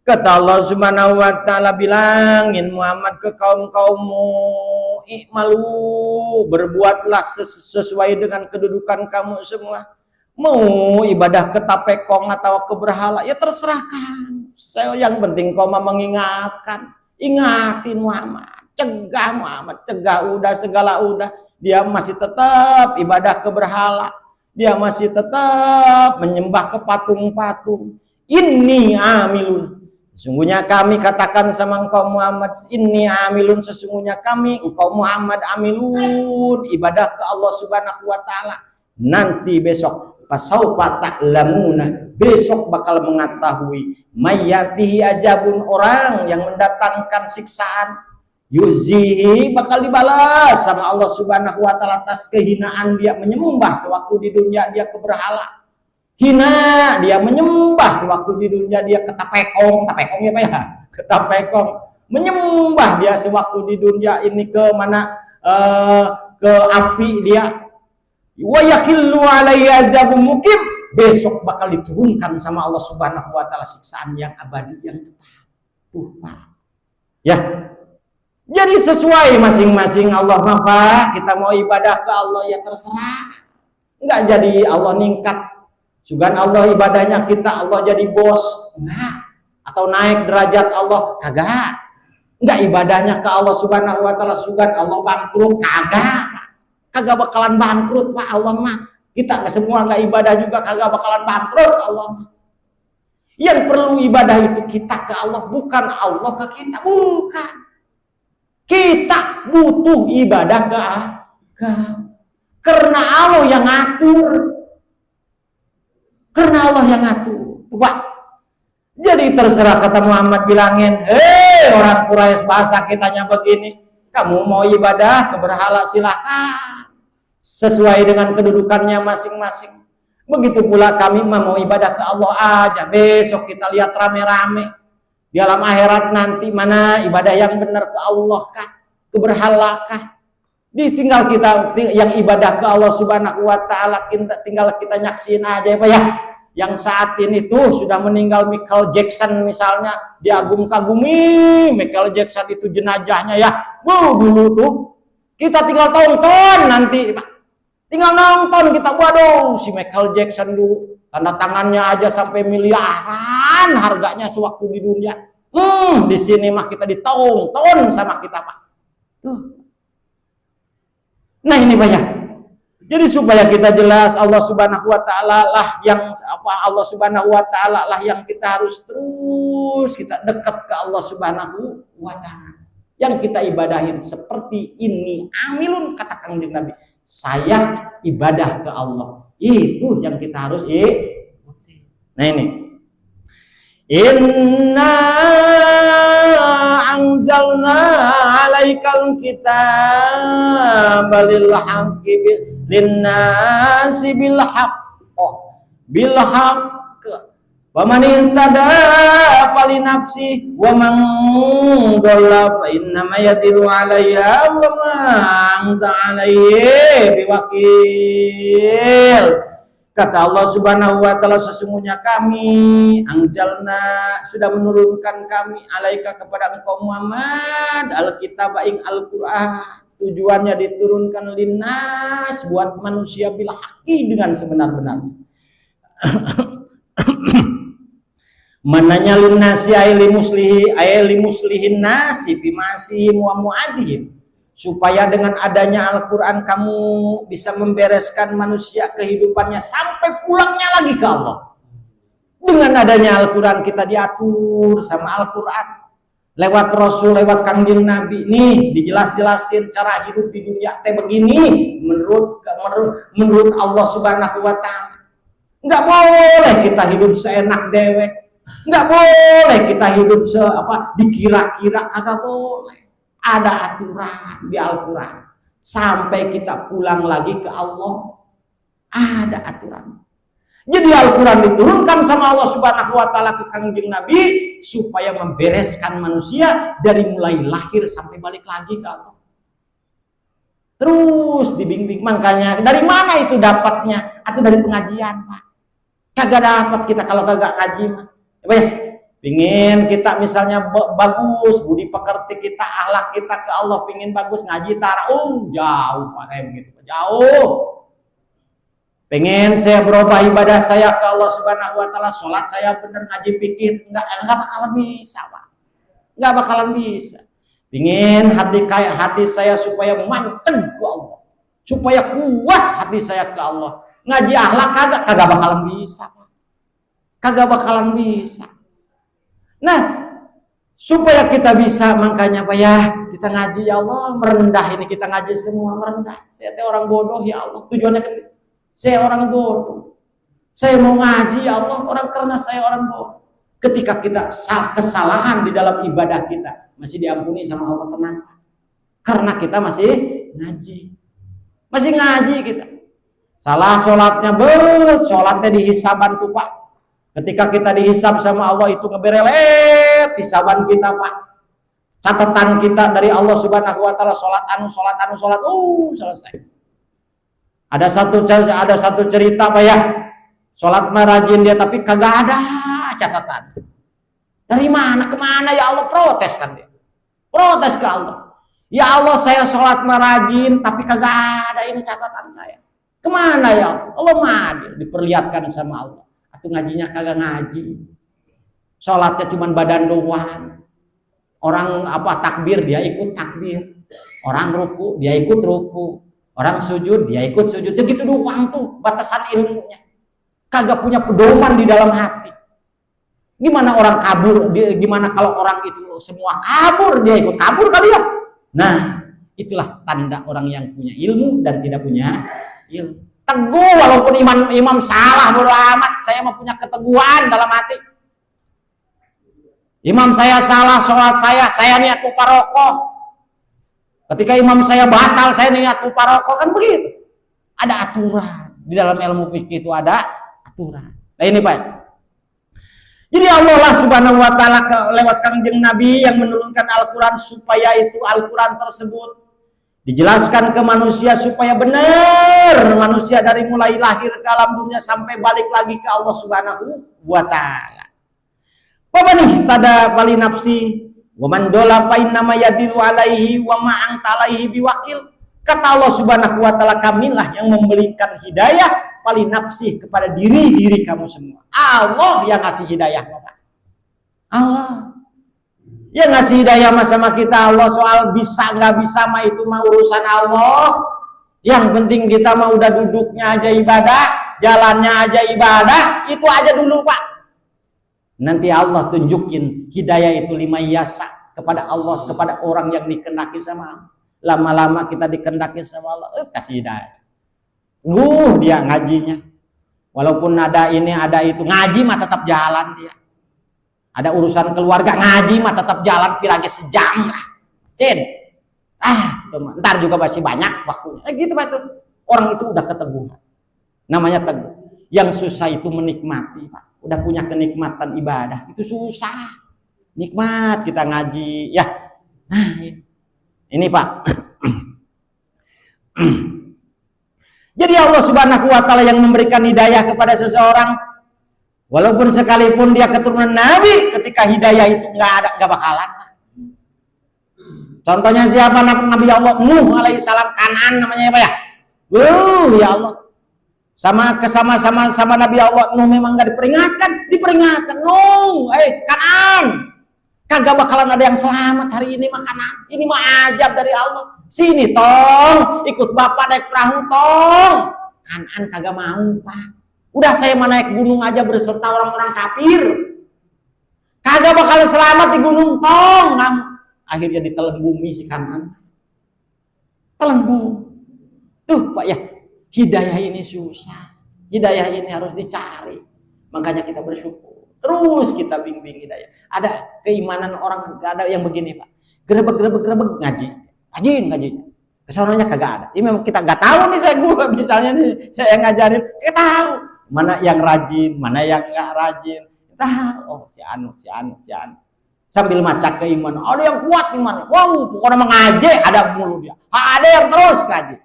C: Kata Allah Subhanahu wa Ta'ala, bilangin Muhammad ke kaum-kaummu, ikmalu, berbuatlah sesuai dengan kedudukan kamu semua. Mau ibadah ke tapekong atau ke berhala, ya terserah kamu. Yang penting kau mengingatkan, ingatin Muhammad. Cegah Muhammad, cegah udah segala udah. Dia masih tetap ibadah ke berhala. Dia masih tetap menyembah ke patung-patung. Inni amilun. Sesungguhnya kami katakan sama engkau Muhammad, inni amilun, sesungguhnya kami engkau Muhammad amilun, ibadah ke Allah Subhanahu wa Ta'ala. Nanti besok fasaufa ta'lamuna, besok bakal mengetahui mayatihi ajabun, orang yang mendatangkan siksaan. Yuzihi, bakal dibalas sama Allah Subhanahu wa Ta'ala atas kehinaan dia menyembah sewaktu di dunia dia ke berhala. Hina dia menyembah sewaktu di dunia dia ke tapekong ya Pak ya, ke tapekong. Menyembah dia sewaktu di dunia ini ke mana, ke api dia. Wa yakhillu alaihi azabun mukim, besok bakal diturunkan sama Allah Subhanahu wa Ta'ala siksaan yang abadi yang tetap. Tuh, Pak. Ya. Jadi sesuai masing-masing Allah, Pak. Kita mau ibadah ke Allah ya terserah. Enggak jadi Allah ningkat. Sugan Allah ibadahnya kita, Allah jadi bos. Enggak. Atau naik derajat Allah, kagak. Enggak ibadahnya ke Allah Subhanahu wa Ta'ala, sugan Allah bangkrut, kagak. Kagak bakalan bangkrut, Pak, Allah mah. Kita semua enggak ibadah juga kagak bakalan bangkrut, Allah mah. Yang perlu ibadah itu kita ke Allah, bukan Allah ke kita, bukan. Kita butuh ibadah ke karena Allah yang ngatur. Karena Allah yang ngatur. Pak. Jadi terserah, kata Muhammad bilangin, hei orang Quraisy, bahasa kitanya begini, kamu mau ibadah ke berhala silahkan. Sesuai dengan kedudukannya masing-masing. Begitu pula kami mau ibadah ke Allah aja. Besok kita lihat rame-rame. Di alam akhirat nanti mana ibadah yang benar ke Allah kah? Ke berhala kah? Tinggal kita yang ibadah ke Allah Subhanahu wa Ta'ala, tinggal kita nyaksin aja ya Pak ya. Yang saat ini tuh sudah meninggal Michael Jackson misalnya, diagum-kagumi Michael Jackson itu jenazahnya ya. Dulu tuh kita tinggal tonton nanti Pak. Tinggal nonton kita, waduh si Michael Jackson dulu tanda tangannya aja sampai miliaran harganya sewaktu di dunia. Di sini mah kita ditonton sama kita Pak. Tuh. Nah ini banyak. Jadi supaya kita jelas Allah Subhanahu wa Ta'ala lah yang Allah Subhanahu wa Ta'ala lah yang kita harus terus kita dekat ke Allah Subhanahu wa Ta'ala. Yang kita ibadahin seperti ini amilun, kata Kanjeng Nabi. Saya ibadah ke Allah. Itu yang kita harus ikuti. Nah ini. Inna anzalna alaikal kitaba lil haqqi linnasi bil haqq bil haqq wa man ihtada fali nafsi wa man dhalla fa inna ma yadilu alayya wa ma anta alayhi biwakil. Kata Allah Subhanahu wa Ta'ala, sesungguhnya kami anzalna, sudah menurunkan kami alaika kepada engkau Muhammad alkitab ing Al-Qur'an. Tujuannya diturunkan linnas, buat manusia bil haqqi, dengan sebenar-benarnya. Mananya linnasi ayli muslihin nasi bimasihim wa muadihim, supaya dengan adanya Al-Quran kamu bisa membereskan manusia kehidupannya sampai pulangnya lagi ke Allah. Dengan adanya Al-Quran kita diatur sama Al-Quran lewat Rasul, lewat Kangjeng Nabi. Nih dijelas-jelasin cara hidup di dunia teh begini menurut Allah Subhanahu wa Ta'ala. Nggak boleh kita hidup seenak dewek, nggak boleh kita hidup dikira-kira, kagak boleh. Ada aturan di Al-Quran sampai kita pulang lagi ke Allah, ada aturan. Jadi Al-Quran diturunkan sama Allah Subhanahu wa Ta'ala ke Kangjeng Nabi supaya membereskan manusia dari mulai lahir sampai balik lagi ke Allah. Terus dibimbing. Makanya dari mana itu dapatnya? Atau dari pengajian, Pak? Kagak dapat kita kalau kagak ngaji mah. Pingin kita misalnya bagus, budi pekerti kita, akhlak kita ke Allah pingin bagus, ngaji jauh Pak, kayak begitu, jauh. Pengen saya berubah ibadah saya ke Allah Subhanahu wa Ta'ala, sholat saya bener, ngaji pikir, enggak bakalan bisa, Pak. Enggak bakalan bisa. Pengen hati saya supaya manteng ke Allah, supaya kuat hati saya ke Allah. Ngaji akhlak kagak bakalan bisa, Pak. Kagak bakalan bisa. Nah, supaya kita bisa, makanya Pak ya, kita ngaji ya Allah, merendah ini kita ngaji semua merendah. Saya orang bodoh ya Allah, tujuannya kan saya orang bodoh. Saya mau ngaji ya Allah, karena saya orang bodoh. Ketika kita kesalahan di dalam ibadah kita masih diampuni sama Allah, tenang. Karena kita masih ngaji. Masih ngaji kita. Salah sholatnya sholatnya dihisaban tuh Pak. Ketika kita dihisab sama Allah itu ngeberelet hisaban kita Pak. Catatan kita dari Allah Subhanahu wa Ta'ala, sholat selesai. Ada satu cerita Pak ya, sholat mah rajin dia tapi kagak ada catatan. Dari mana kemana ya Allah, protes kan dia, protes ke Allah. Ya Allah saya sholat mah rajin tapi kagak ada ini catatan saya. Kemana ya Allah? Allah mah diperlihatkan sama Allah. Atau ngajinya kagak ngaji, sholatnya cuman badan doang. Orang takbir dia ikut takbir, orang ruku dia ikut ruku, orang sujud dia ikut sujud. Segitu doang tuh batasan ilmunya. Kagak punya pedoman di dalam hati. Gimana orang kabur? Gimana kalau orang itu semua kabur, dia ikut kabur kali ya? Nah, itulah tanda orang yang punya ilmu dan tidak punya ilmu. Teguh walaupun imam salah, bodo amat, saya mau punya keteguhan dalam hati. Imam saya salah, sholat saya niat muparokoh. Ketika imam saya batal, saya niat muparokoh, kan begitu. Ada aturan di dalam ilmu fikih, itu ada aturan. Nah ini Pak. Jadi Allah lah Subhanahu wa Ta'ala lewat Kangjeng Nabi yang menurunkan Al-Quran supaya itu Al-Quran tersebut dijelaskan ke manusia supaya benar manusia dari mulai lahir ke alam dunia sampai balik lagi ke Allah Subhanahu wa Ta'ala. Apa nih tada fali nafsi wa man dola fa innama yadilu alaihi wa ma anta alaihi biwakil. Kata Allah Subhanahu wa Ta'ala, kamilah yang memberikan hidayah fali nafsi kepada diri kamu semua. Allah yang ngasih hidayah, Bapak. Allah yang ngasih hidayah sama kita. Allah soal bisa nggak bisa mah itu mah urusan Allah. Yang penting kita mah udah duduknya aja ibadah, jalannya aja ibadah, itu aja dulu Pak. Nanti Allah tunjukin hidayah itu lima yasa kepada Allah, kepada orang yang dikehendaki sama Allah. Lama-lama kita dikehendaki sama Allah, kasih hidayah. Dia ngajinya. Walaupun ada ini ada itu, ngaji mah tetap jalan dia. Ada urusan keluarga, ngaji mah tetap jalan pirage sejam lah. Ntar juga masih banyak waktunya. Gitu Pak itu. Orang itu udah keteguhan. Namanya teguh. Yang susah itu menikmati Pak. Udah punya kenikmatan ibadah, itu susah. Nikmat kita ngaji ya. Nah ini Pak. Jadi Allah Subhanahu wa Ta'ala yang memberikan hidayah kepada seseorang, walaupun sekalipun dia keturunan Nabi, ketika hidayah itu nggak bakalan. Contohnya siapa? Nabi Allah Nuh alaihissalam, Kan'an namanya apa ya? Ya Allah. sama Nabi Allah Nuh memang nggak diperingatkan. No, Kan'an, kagak bakalan ada yang selamat hari ini makanan. Ini mah ajab dari Allah. Sini tong, ikut bapak naik perahu tong. Kan'an kagak mau pak. Udah saya mau naik gunung aja berserta orang-orang kafir. Kagak bakalan selamat di gunung tong. Akhirnya ditelan bumi si Kan'an. Telan bumi. Tuh pak ya. Hidayah ini susah. Hidayah ini harus dicari. Makanya kita bersyukur. Terus kita bimbing hidayah. Ada keimanan orang gak ada yang begini pak. Gerebek ngaji. Ngaji. Kesananya kagak ada. Ini memang kita gak tahu nih gua misalnya nih saya ngajarin. Kita tahu mana yang rajin, mana yang gak rajin. Kita tahu. Oh si anu. Sambil macak keimanan. Ada yang kuat iman. Wow, pokoknya mengaji ada mulu dia. Ada yang terus ngaji.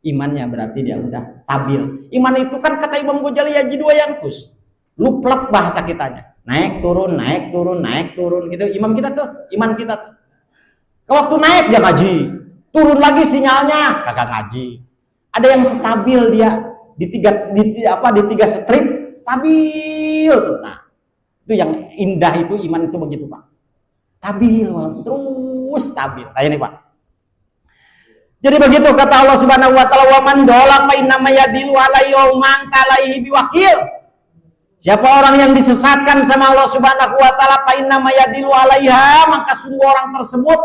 C: Imannya berarti dia udah stabil. Iman itu kan kata Imam Ghazali yajidu yankus. Luplep bahasa kitanya. Naik turun gitu. Iman kita tuh. Waktu naik dia ngaji. Turun lagi sinyalnya kagak ngaji. Ada yang stabil dia di tiga strip stabil tuh. Nah, itu yang indah itu iman itu begitu, Pak. Stabil walaupun terus stabil. Kayak ini, Pak. Jadi begitu kata Allah Subhanahu wa taala, wa man dola fa inna ma yadilu alaihi wa man kalaihi biwakil. Siapa orang yang disesatkan sama Allah Subhanahu wa taala fa inna ma yadilu alaiha, maka sungguh orang tersebut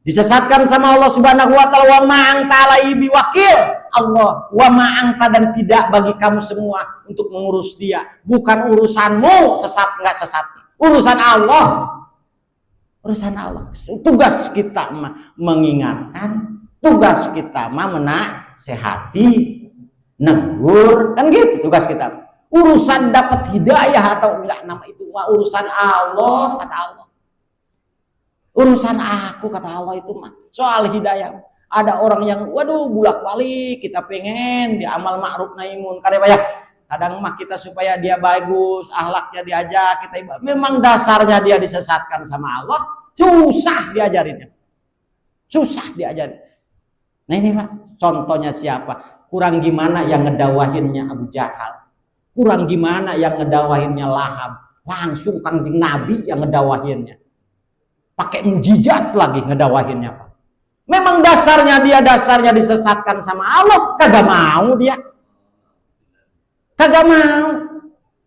C: disesatkan sama Allah Subhanahu wa taala, wa ma anta alaihi biwakil. Allah wa ma anta, dan tidak bagi kamu semua untuk mengurus dia. Bukan urusanmu sesat enggak sesat. Urusan Allah. Tugas kita mengingatkan, tugas kita menasehati, negur, kan gitu tugas kita. Urusan dapat hidayah atau enggak, nama itu urusan Allah, kata Allah. Urusan aku, kata Allah, itu mah soal hidayah. Ada orang yang waduh bolak-balik kita pengen di amal ma'ruf nahi munkar ya. Kadang mah kita supaya dia bagus, akhlaknya diajak kita ibadah. Memang dasarnya dia disesatkan sama Allah, susah diajarinnya. Nah ini Pak, contohnya siapa? Kurang gimana yang ngedawahinnya Abu Jahal. Kurang gimana yang ngedawahinnya Lahab. Langsung Kangjeng Nabi yang ngedawahinnya. Pakai mujizat lagi ngedawahinnya Pak. Memang dasarnya disesatkan sama Allah, kagak mau dia. Kagak mau.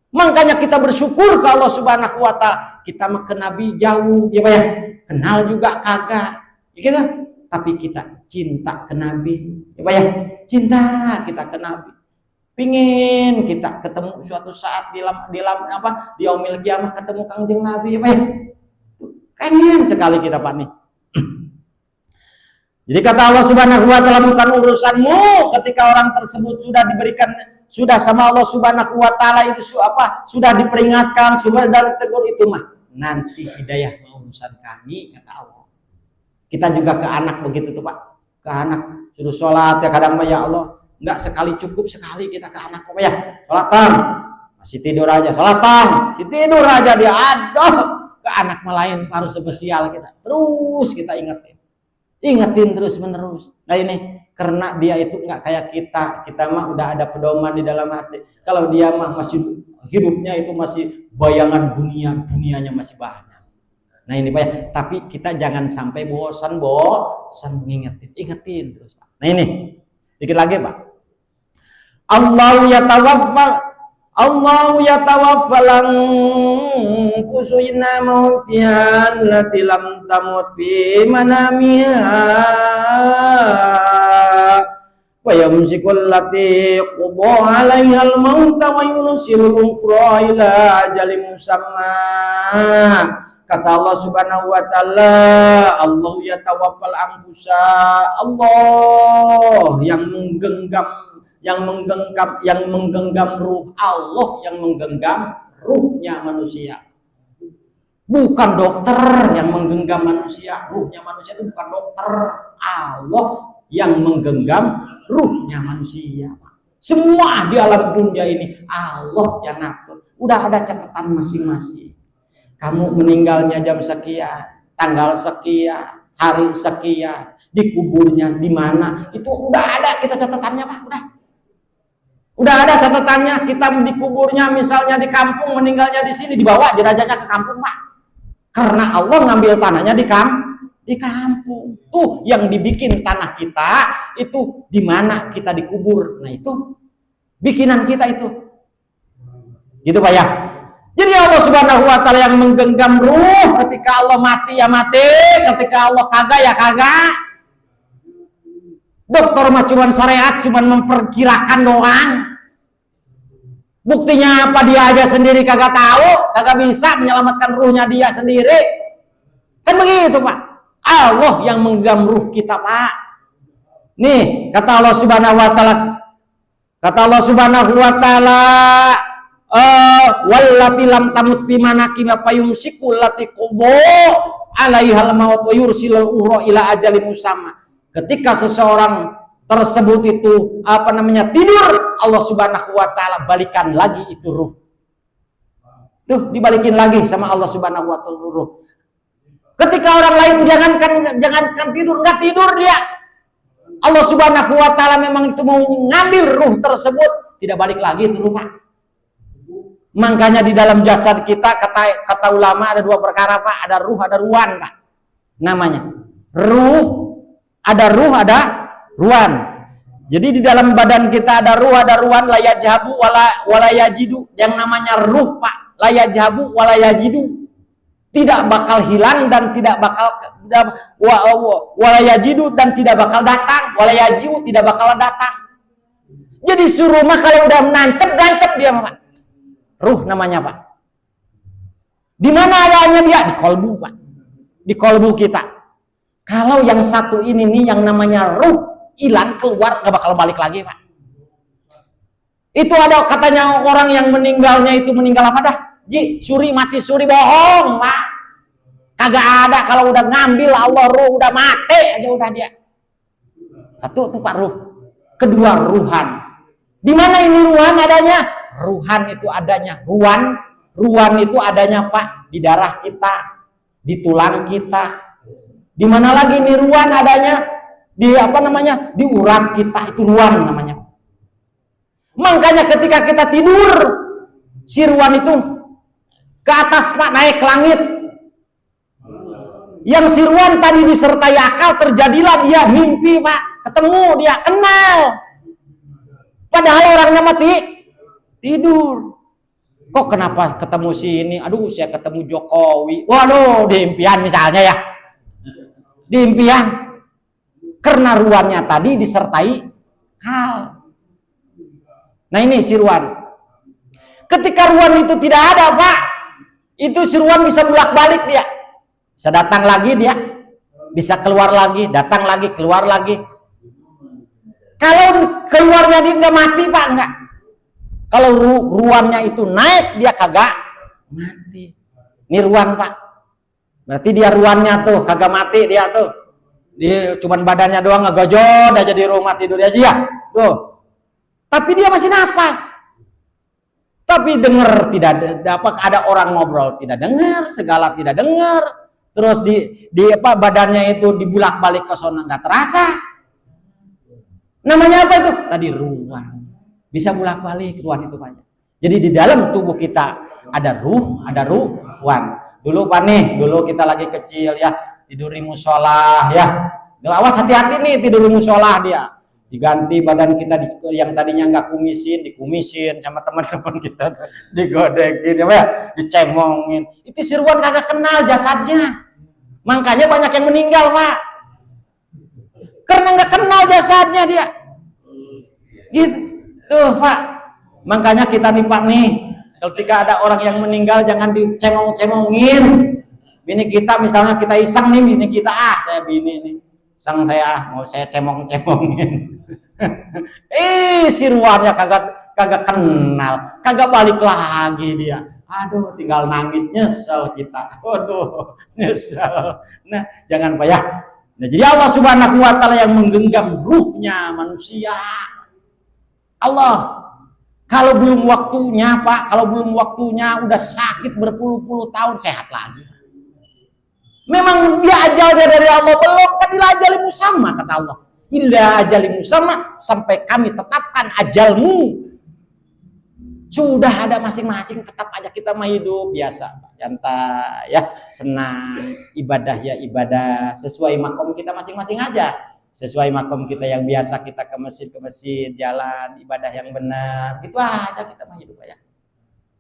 C: Makanya kita bersyukur ke Allah Subhanahu wa taala. Kita mah ke Nabi jauh, ya Pak ya. Kenal juga kagak. Ya gitu. Tapi kita cinta ke Nabi, ya Pak ya, cinta kita ke Nabi. Pingin kita ketemu suatu saat di yaumil kiamah ketemu Kangjeng Nabi, ya Pak ya. Pengen sekali kita Pak nih. Jadi kata Allah Subhanahu wa taala, bukan urusanmu ketika orang tersebut sudah sama Allah Subhanahu wa taala itu sudah diperingatkan, sudah ditegur, itu mah nanti hidayah urusan kami, kata Allah. Kita juga ke anak begitu tuh Pak. Ke anak suruh sholat ya kadang ya Allah, enggak sekali cukup, sekali kita ke anak Pak ya. Sholatan, masih tidur aja, sholatan, tidur aja dia. Aduh, ke anak lain harus spesial kita. Terus kita ingetin terus menerus. Nah ini karena dia itu enggak kayak kita mah udah ada pedoman di dalam hati. Kalau dia mah masih hidupnya itu masih bayangan dunianya masih banyak. Nah ini Pak ya, tapi kita jangan sampai bosan ingetin terus Pak. Nah ini dikit lagi Pak. Allahu yatawaffal anfusina mautihan lati lam tamut fi manamiha wa yumsikul lati qada 'alaiha al-mauta wa yunsilul ukhra ila ajalin musamma. Kata Allah Subhanahu wa taala, Allah yatawaffal anfusa, Allah yang menggenggam ruh, Allah yang menggenggam ruhnya manusia. Bukan dokter yang menggenggam manusia, ruhnya manusia itu bukan dokter. Allah yang menggenggam ruhnya manusia. Semua di alam dunia ini Allah yang ngatur. Udah ada catatan masing-masing. Kamu meninggalnya jam sekian, tanggal sekian, hari sekian, dikuburnya di mana, itu udah ada kita catatannya Pak, udah. Udah ada catatannya, kita dikuburnya misalnya di kampung, meninggalnya di sini, dibawa jenazahnya ke kampung, Pak. Karena Allah ngambil tanahnya di kampung. Tuh yang dibikin tanah kita itu di mana kita dikubur. Nah, itu bikinan kita itu. Gitu Pak ya. Jadi Allah Subhanahu wa taala yang menggenggam ruh, ketika Allah mati ya mati, ketika Allah kagak ya kagak. Dokter mah cuman syariat, cuman memperkirakan doang. Buktinya apa, dia aja sendiri kagak tahu, kagak bisa menyelamatkan ruhnya dia sendiri. Kan begitu Pak. Allah yang menggenggam ruh kita Pak. Nih kata Allah Subhanahu wa taala, wallati lam tamut bimanaki payumsiku lati qubo alaihal maut wa yursilul uhra ila ajalin musamma. Ketika seseorang tersebut itu tidur, Allah Subhanahu wa taala balikan lagi itu ruh. Tuh dibalikin lagi sama Allah Subhanahu wa taala ruh. Ketika orang lain jangankan tidur, enggak tidur dia. Allah Subhanahu wa taala memang itu mau ngambil ruh tersebut, tidak balik lagi itu ruh Pak. Makanya di dalam jasad kita kata ulama ada dua perkara Pak, ada ruh ada ruan Pak. Namanya. Ada ruh ada ruan. Jadi di dalam badan kita ada ruh ada ruan, la yajhabu wala yajidu. Yang namanya ruh Pak, la yajhabu wala yajidu. Tidak bakal hilang dan tidak bakal wala yajidu dan tidak bakal datang, wala yajiu tidak bakal datang. Jadi suruh mah kalau udah nancep dia Pak. Ruh namanya Pak. Di mana adanya dia? Di kolbu Pak. Di kolbu kita. Kalau yang satu ini nih yang namanya ruh hilang keluar gak bakal balik lagi Pak. Itu ada katanya orang yang meninggalnya itu meninggal apa dah? Mati suri bohong Pak. Kagak ada, kalau udah ngambil Allah ruh udah mati aja udah dia. Satu tuh Pak ruh. Kedua ruhan. Di mana ini ruhan adanya? Ruhan itu adanya, ruan itu adanya Pak di darah kita, di tulang kita. Di mana lagi nih ruan adanya? Di di urat kita, itu ruan namanya. Makanya ketika kita tidur, si ruan itu ke atas Pak, naik ke langit. Yang si ruan tadi disertai akal, terjadilah dia mimpi Pak, ketemu dia, kenal. Padahal orangnya mati tidur. Kok kenapa ketemu si ini? Aduh, saya ketemu Jokowi. Waduh, di impian misalnya ya. Di impian. Karena ruannya tadi disertai kal. Nah ini si ruan. Ketika ruan itu tidak ada Pak, itu si ruan bisa bolak-balik dia. Bisa datang lagi dia. Bisa keluar lagi, datang lagi, keluar lagi. Kalau keluarnya dia nggak mati Pak, enggak. Kalau ruannya itu naik, dia kagak mati. Ini ruan Pak. Berarti dia ruannya tuh kagak mati dia tuh. Dia cuman badannya doang ngegojod aja di rumah tidur aja ya. Tuh. Tapi dia masih napas. Tapi dengar tidak dapat, ada orang ngobrol tidak dengar, segala tidak dengar. Terus badannya itu dibulak-balik ke sana nggak terasa. Namanya apa itu? Tadi ruang. Bisa bolak-balik ruan itu banyak. Jadi di dalam tubuh kita ada ruh, ada ruan. Dulu Pak nih, dulu kita lagi kecil ya, tidur di musola ya. Awas hati-hati nih tidur di musola dia. Diganti badan kita yang tadinya nggak dikumisin sama teman-teman kita, digodekin ya, dicemongin. Itu si ruan kagak kenal jasadnya. Makanya banyak yang meninggal Pak. Karena nggak kenal jasadnya dia. Gitu. Tuh Pak, makanya kita nih Pak nih, ketika ada orang yang meninggal jangan dicemong-cemongin. Bini kita misalnya kita iseng nih, bini kita saya bini nih, iseng saya mau saya cemong-cemongin. Si ruannya kagak kenal, kagak balik lagi dia. Aduh, tinggal nangis, nyesel kita. Waduh, nyesel. Nah, jangan Pak ya. Nah, jadi Allah Subhanahu wa taala yang menggenggam ruhnya manusia. Allah, kalau belum waktunya Pak, kalau belum waktunya udah sakit berpuluh-puluh tahun, sehat lagi. Memang dia ajalnya dari Allah belum, kan ila ajali musamma kata Allah. Illa ajali musamma, sampai kami tetapkan ajalmu. Sudah ada masing-masing, tetap aja kita mah hidup biasa, santai ya, senang, ibadah ya ibadah, sesuai makom kita masing-masing aja. Sesuai makom kita yang biasa kita ke masjid, jalan, ibadah yang benar, itu aja kita mah hidup ya.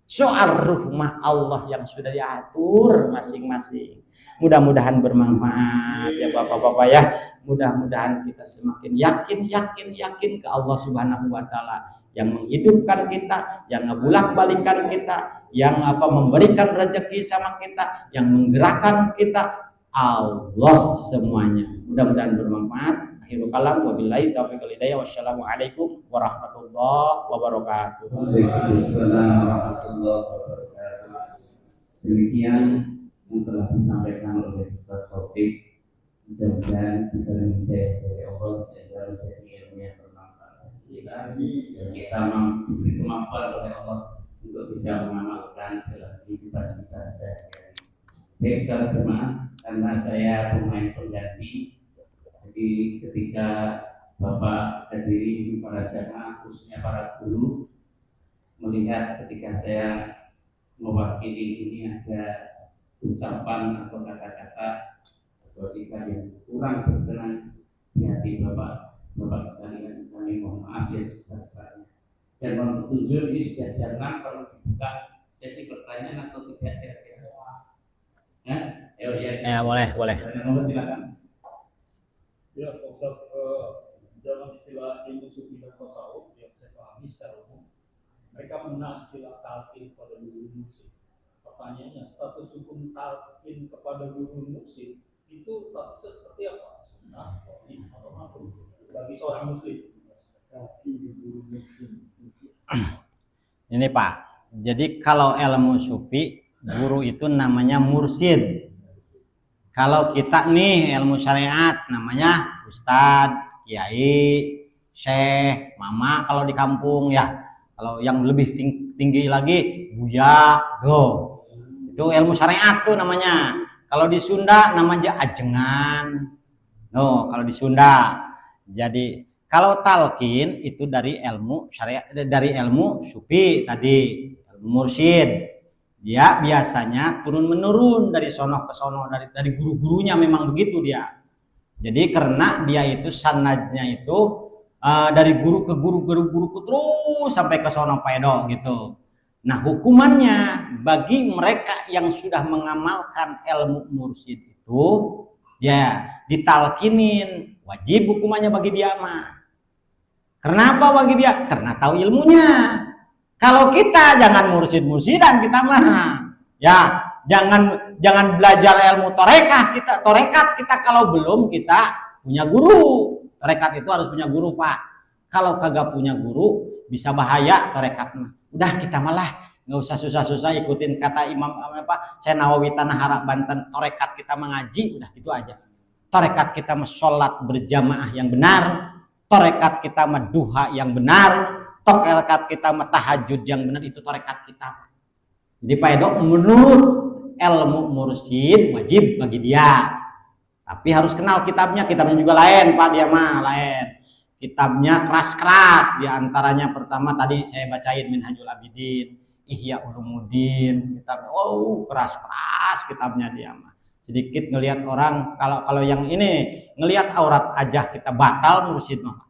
C: Soal rumah Allah yang sudah diatur masing-masing. Mudah-mudahan bermanfaat ya Bapak-bapak ya. Mudah-mudahan kita semakin yakin ke Allah Subhanahu wa taala yang menghidupkan kita, yang ngebulak-balikan kita, yang memberikan rezeki sama kita, yang menggerakkan kita, Allah semuanya. Mudah-mudahan bermanfaat. Akhirul kalam wabillahi taufiq wal hidayah. Wassalamualaikum warahmatullahi wabarakatuh.
B: Waalaikumsalam warahmatullahi wabarakatuh. Demikian yang telah disampaikan oleh Ustaz Taufik. Mudah-mudahan kita menjadi dari Allah sehingga menjadi ilmu yang bermanfaat kita, dan kita diberi kemampuan oleh Allah untuk bisa mengamalkan dalam kehidupan kita sehari-hari. Baik para jemaah, karena saya pemain pengganti, jadi ketika Bapak hadirin para jemaah, khususnya para guru, melihat ketika saya mewakili ini ada ucapan atau kata-kata atau sikap yang kurang berkenan di hati Bapak sekalian, kami mohon maaf yang sebesar-besarnya. Dan mohon petunjuk ini sudah jarang perlu dibuka sesi pertanyaan atau tidak kira-kira.
C: Ya, boleh.
B: Silakan.
D: Ya, Ustaz, dalam istilah ilmu sufi dan tasawuf yang saya pahami secara umum, mereka mengenal istilah talqin kepada guru mursyid. Pertanyaannya, status hukum talqin kepada guru mursyid itu statusnya seperti apa? Sunnah, wajib, atau makruh bagi seorang muslim?
C: Ini Pak, jadi kalau ilmu sufi, guru itu namanya mursyid. Kalau kita nih ilmu syariat namanya ustadz, kiai, syekh, mama kalau di kampung ya. Kalau yang lebih tinggi lagi buya, do. Itu ilmu syariat tuh namanya. Kalau di Sunda namanya ajengan. No, kalau di Sunda. Jadi kalau talqin itu dari ilmu syariat, dari ilmu sufi tadi, ilmu mursyid. Dia biasanya turun menurun dari sono ke sono, dari guru-gurunya, memang begitu dia. Jadi karena dia itu sanadnya itu dari guru ke guru terus sampai ke sono pedo gitu. Nah, hukumannya bagi mereka yang sudah mengamalkan ilmu mursyid itu ya ditalkinin, wajib hukumannya bagi dia mah. Kenapa bagi dia? Karena tahu ilmunya. Kalau kita jangan mursyid-mursydan kita mah, ya jangan belajar ilmu torekat kita kalau belum kita punya guru. Torekat itu harus punya guru Pak. Kalau kagak punya guru bisa bahaya torekat mah. Udah kita malah nggak usah susah-susah ikutin kata Imam Syekh Nawawi Tanah Harap Banten. Torekat kita mengaji, udah gitu aja. Torekat kita mah sholat berjamaah yang benar. Torekat kita mah duha yang benar. Torekat kita mah tahajud yang benar, itu torekat kita. Jadi Pak Edo menurut ilmu mursyid wajib bagi dia. Tapi harus kenal kitabnya juga lain Pak, dia mah lain. Kitabnya keras-keras, di antaranya pertama tadi saya bacain Minhajul Abidin, Ihya Ulumuddin, kitabnya keras-keras kitabnya dia mah. Sedikit ngelihat orang, kalau yang ini ngelihat aurat aja kita batal mursyid mah.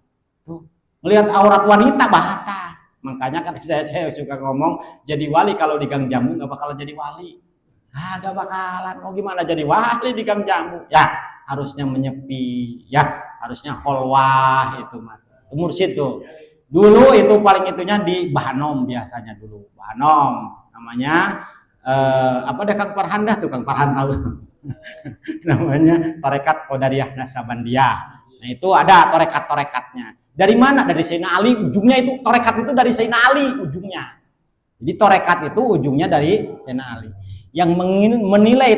C: Melihat aurat wanita batal. Makanya kan saya suka ngomong, jadi wali kalau di Gang Jambu nggak bakal jadi wali. Nggak bakalan. Mau gimana jadi wali di Gang Jambu? Ya harusnya menyepi, ya harusnya kholwah itu mas. Mursyid tuh. Dulu itu paling itunya di Bahanom biasanya dulu. Bahanom namanya Kang Farhan dah tuh, Kang Farhan tahu. Namanya Tarekat Qadariyah Nasabandiyah. Nah itu ada torekat-torekatnya. Dari mana? Dari Sayyidina Ali, ujungnya itu torekat itu dari Sayyidina Ali ujungnya. Jadi torekat itu ujungnya dari Sayyidina Ali. Yang menilai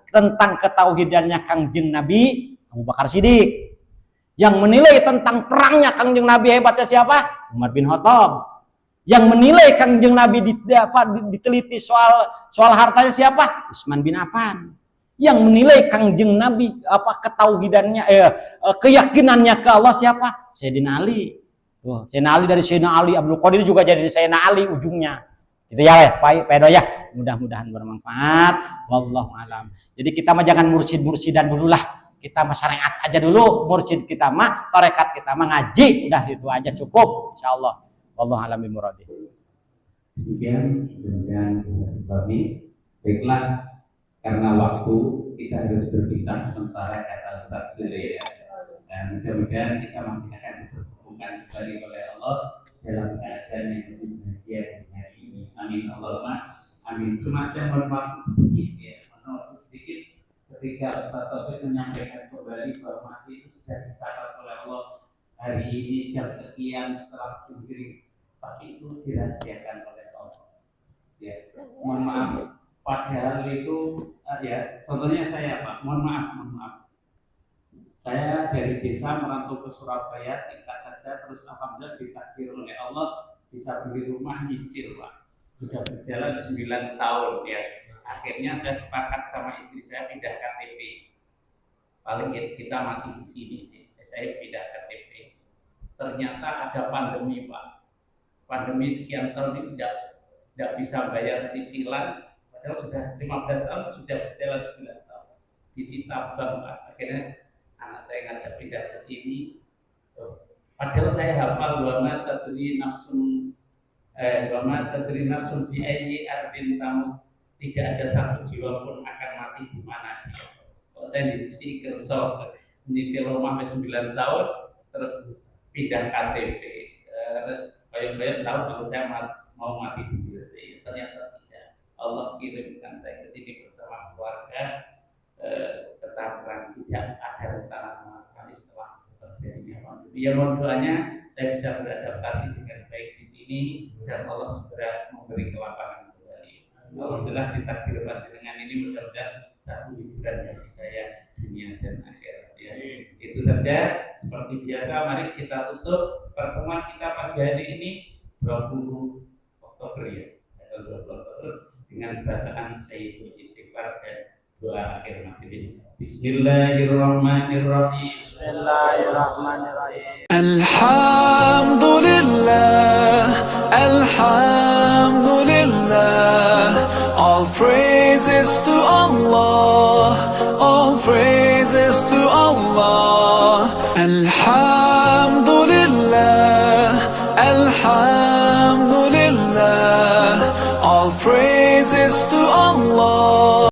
C: tentang ketauhidannya Kangjeng Nabi Abu Bakar Siddiq. Yang menilai tentang perangnya Kangjeng Nabi hebatnya siapa? Umar bin Khattab. Yang menilai Kangjeng Nabi diteliti soal hartanya siapa? Utsman bin Affan. Yang menilai Kangjeng Nabi ketauhidannya keyakinannya ke Allah siapa? Sayyidina Ali. Tuh, Sayyidina Ali dari Sayyidina Ali, Abdul Qadir juga jadi Sayyidina Ali ujungnya. Gitu ya, Pak Edo ya. Mudah-mudahan bermanfaat. Wallahu alam. Jadi kita mah jangan mursid-mursidan dulu lah. Kita mah syariat aja dulu. Mursid kita mah, tarekat kita mah ngaji. Udah itu aja cukup. Insyaallah. Wallahu alam bimuradi.
B: Demikian kami. Baiklah, karena waktu kita harus berpisah sementara kata Ustaz Sule ya. Dan mudah-mudahan kita masih akan dipertemukan kembali oleh Allah dalam keadaan yang lebih bahagia dari hari ini. Amin Allahumma amin. Cuma saya mohon maaf sedikit ya, sedikit ketika Ustaz Taufik menyampaikan kembali bahwa itu sudah dicatat oleh Allah hari ini jam sekian setelah berdiri, tapi itu dirahasiakan oleh Allah. Ya, mohon maaf. Padahal itu ya, contohnya saya Pak, mohon maaf. Saya dari desa merantau ke Surabaya, singkat saja, terus alhamdulillah ditakdir oleh Allah bisa beli rumah nyicil Pak. Sudah berjalan 9 tahun ya. Akhirnya saya sepakat sama istri saya pindah KTP. Paling kita mati di sini, saya pindah KTP. Ternyata ada pandemi Pak. Pandemi sekian tahun ini tidak bisa bayar cicilan. Padahal sudah 15 tahun, sudah berjalan 9 tahun. Disita bank Pak. Akhirnya anak saya ngajak pindah ke sini. Padahal saya hafal wa ma tadri nafsun bi ayyi ardin tamut. Tidak ada satu jiwa pun akan mati di mana dia. Kalau saya di kerso nyicil rumah 9 tahun terus pindah KTP. Bayang-bayang tahu kalau saya mau mati di Gresik. Ternyata tidak. Allah kirimkan saya ke sini bersama keluarga. Tetapkan tidak ada rencana sama sekali setelah terjadinya pandemi. Ya mohon doanya saya bisa beradaptasi dengan baik di sini dan Allah segera memberi kelapangan kembali. Alhamdulillah ditakdir dengan ini mudah-mudahan satu hiburan bagi saya dunia dan akhirat. Ya, itu saja. Seperti biasa mari kita tutup pertemuan kita pagi hari ini 20 Oktober ya, tanggal 20 Oktober dengan bacaan Sayyidul Istighfar dan doa akhir majelis. Bismillahirrahmanirrahim.
C: Bismillahirrahmanirrahim.
A: Alhamdulillah, all praises to Allah.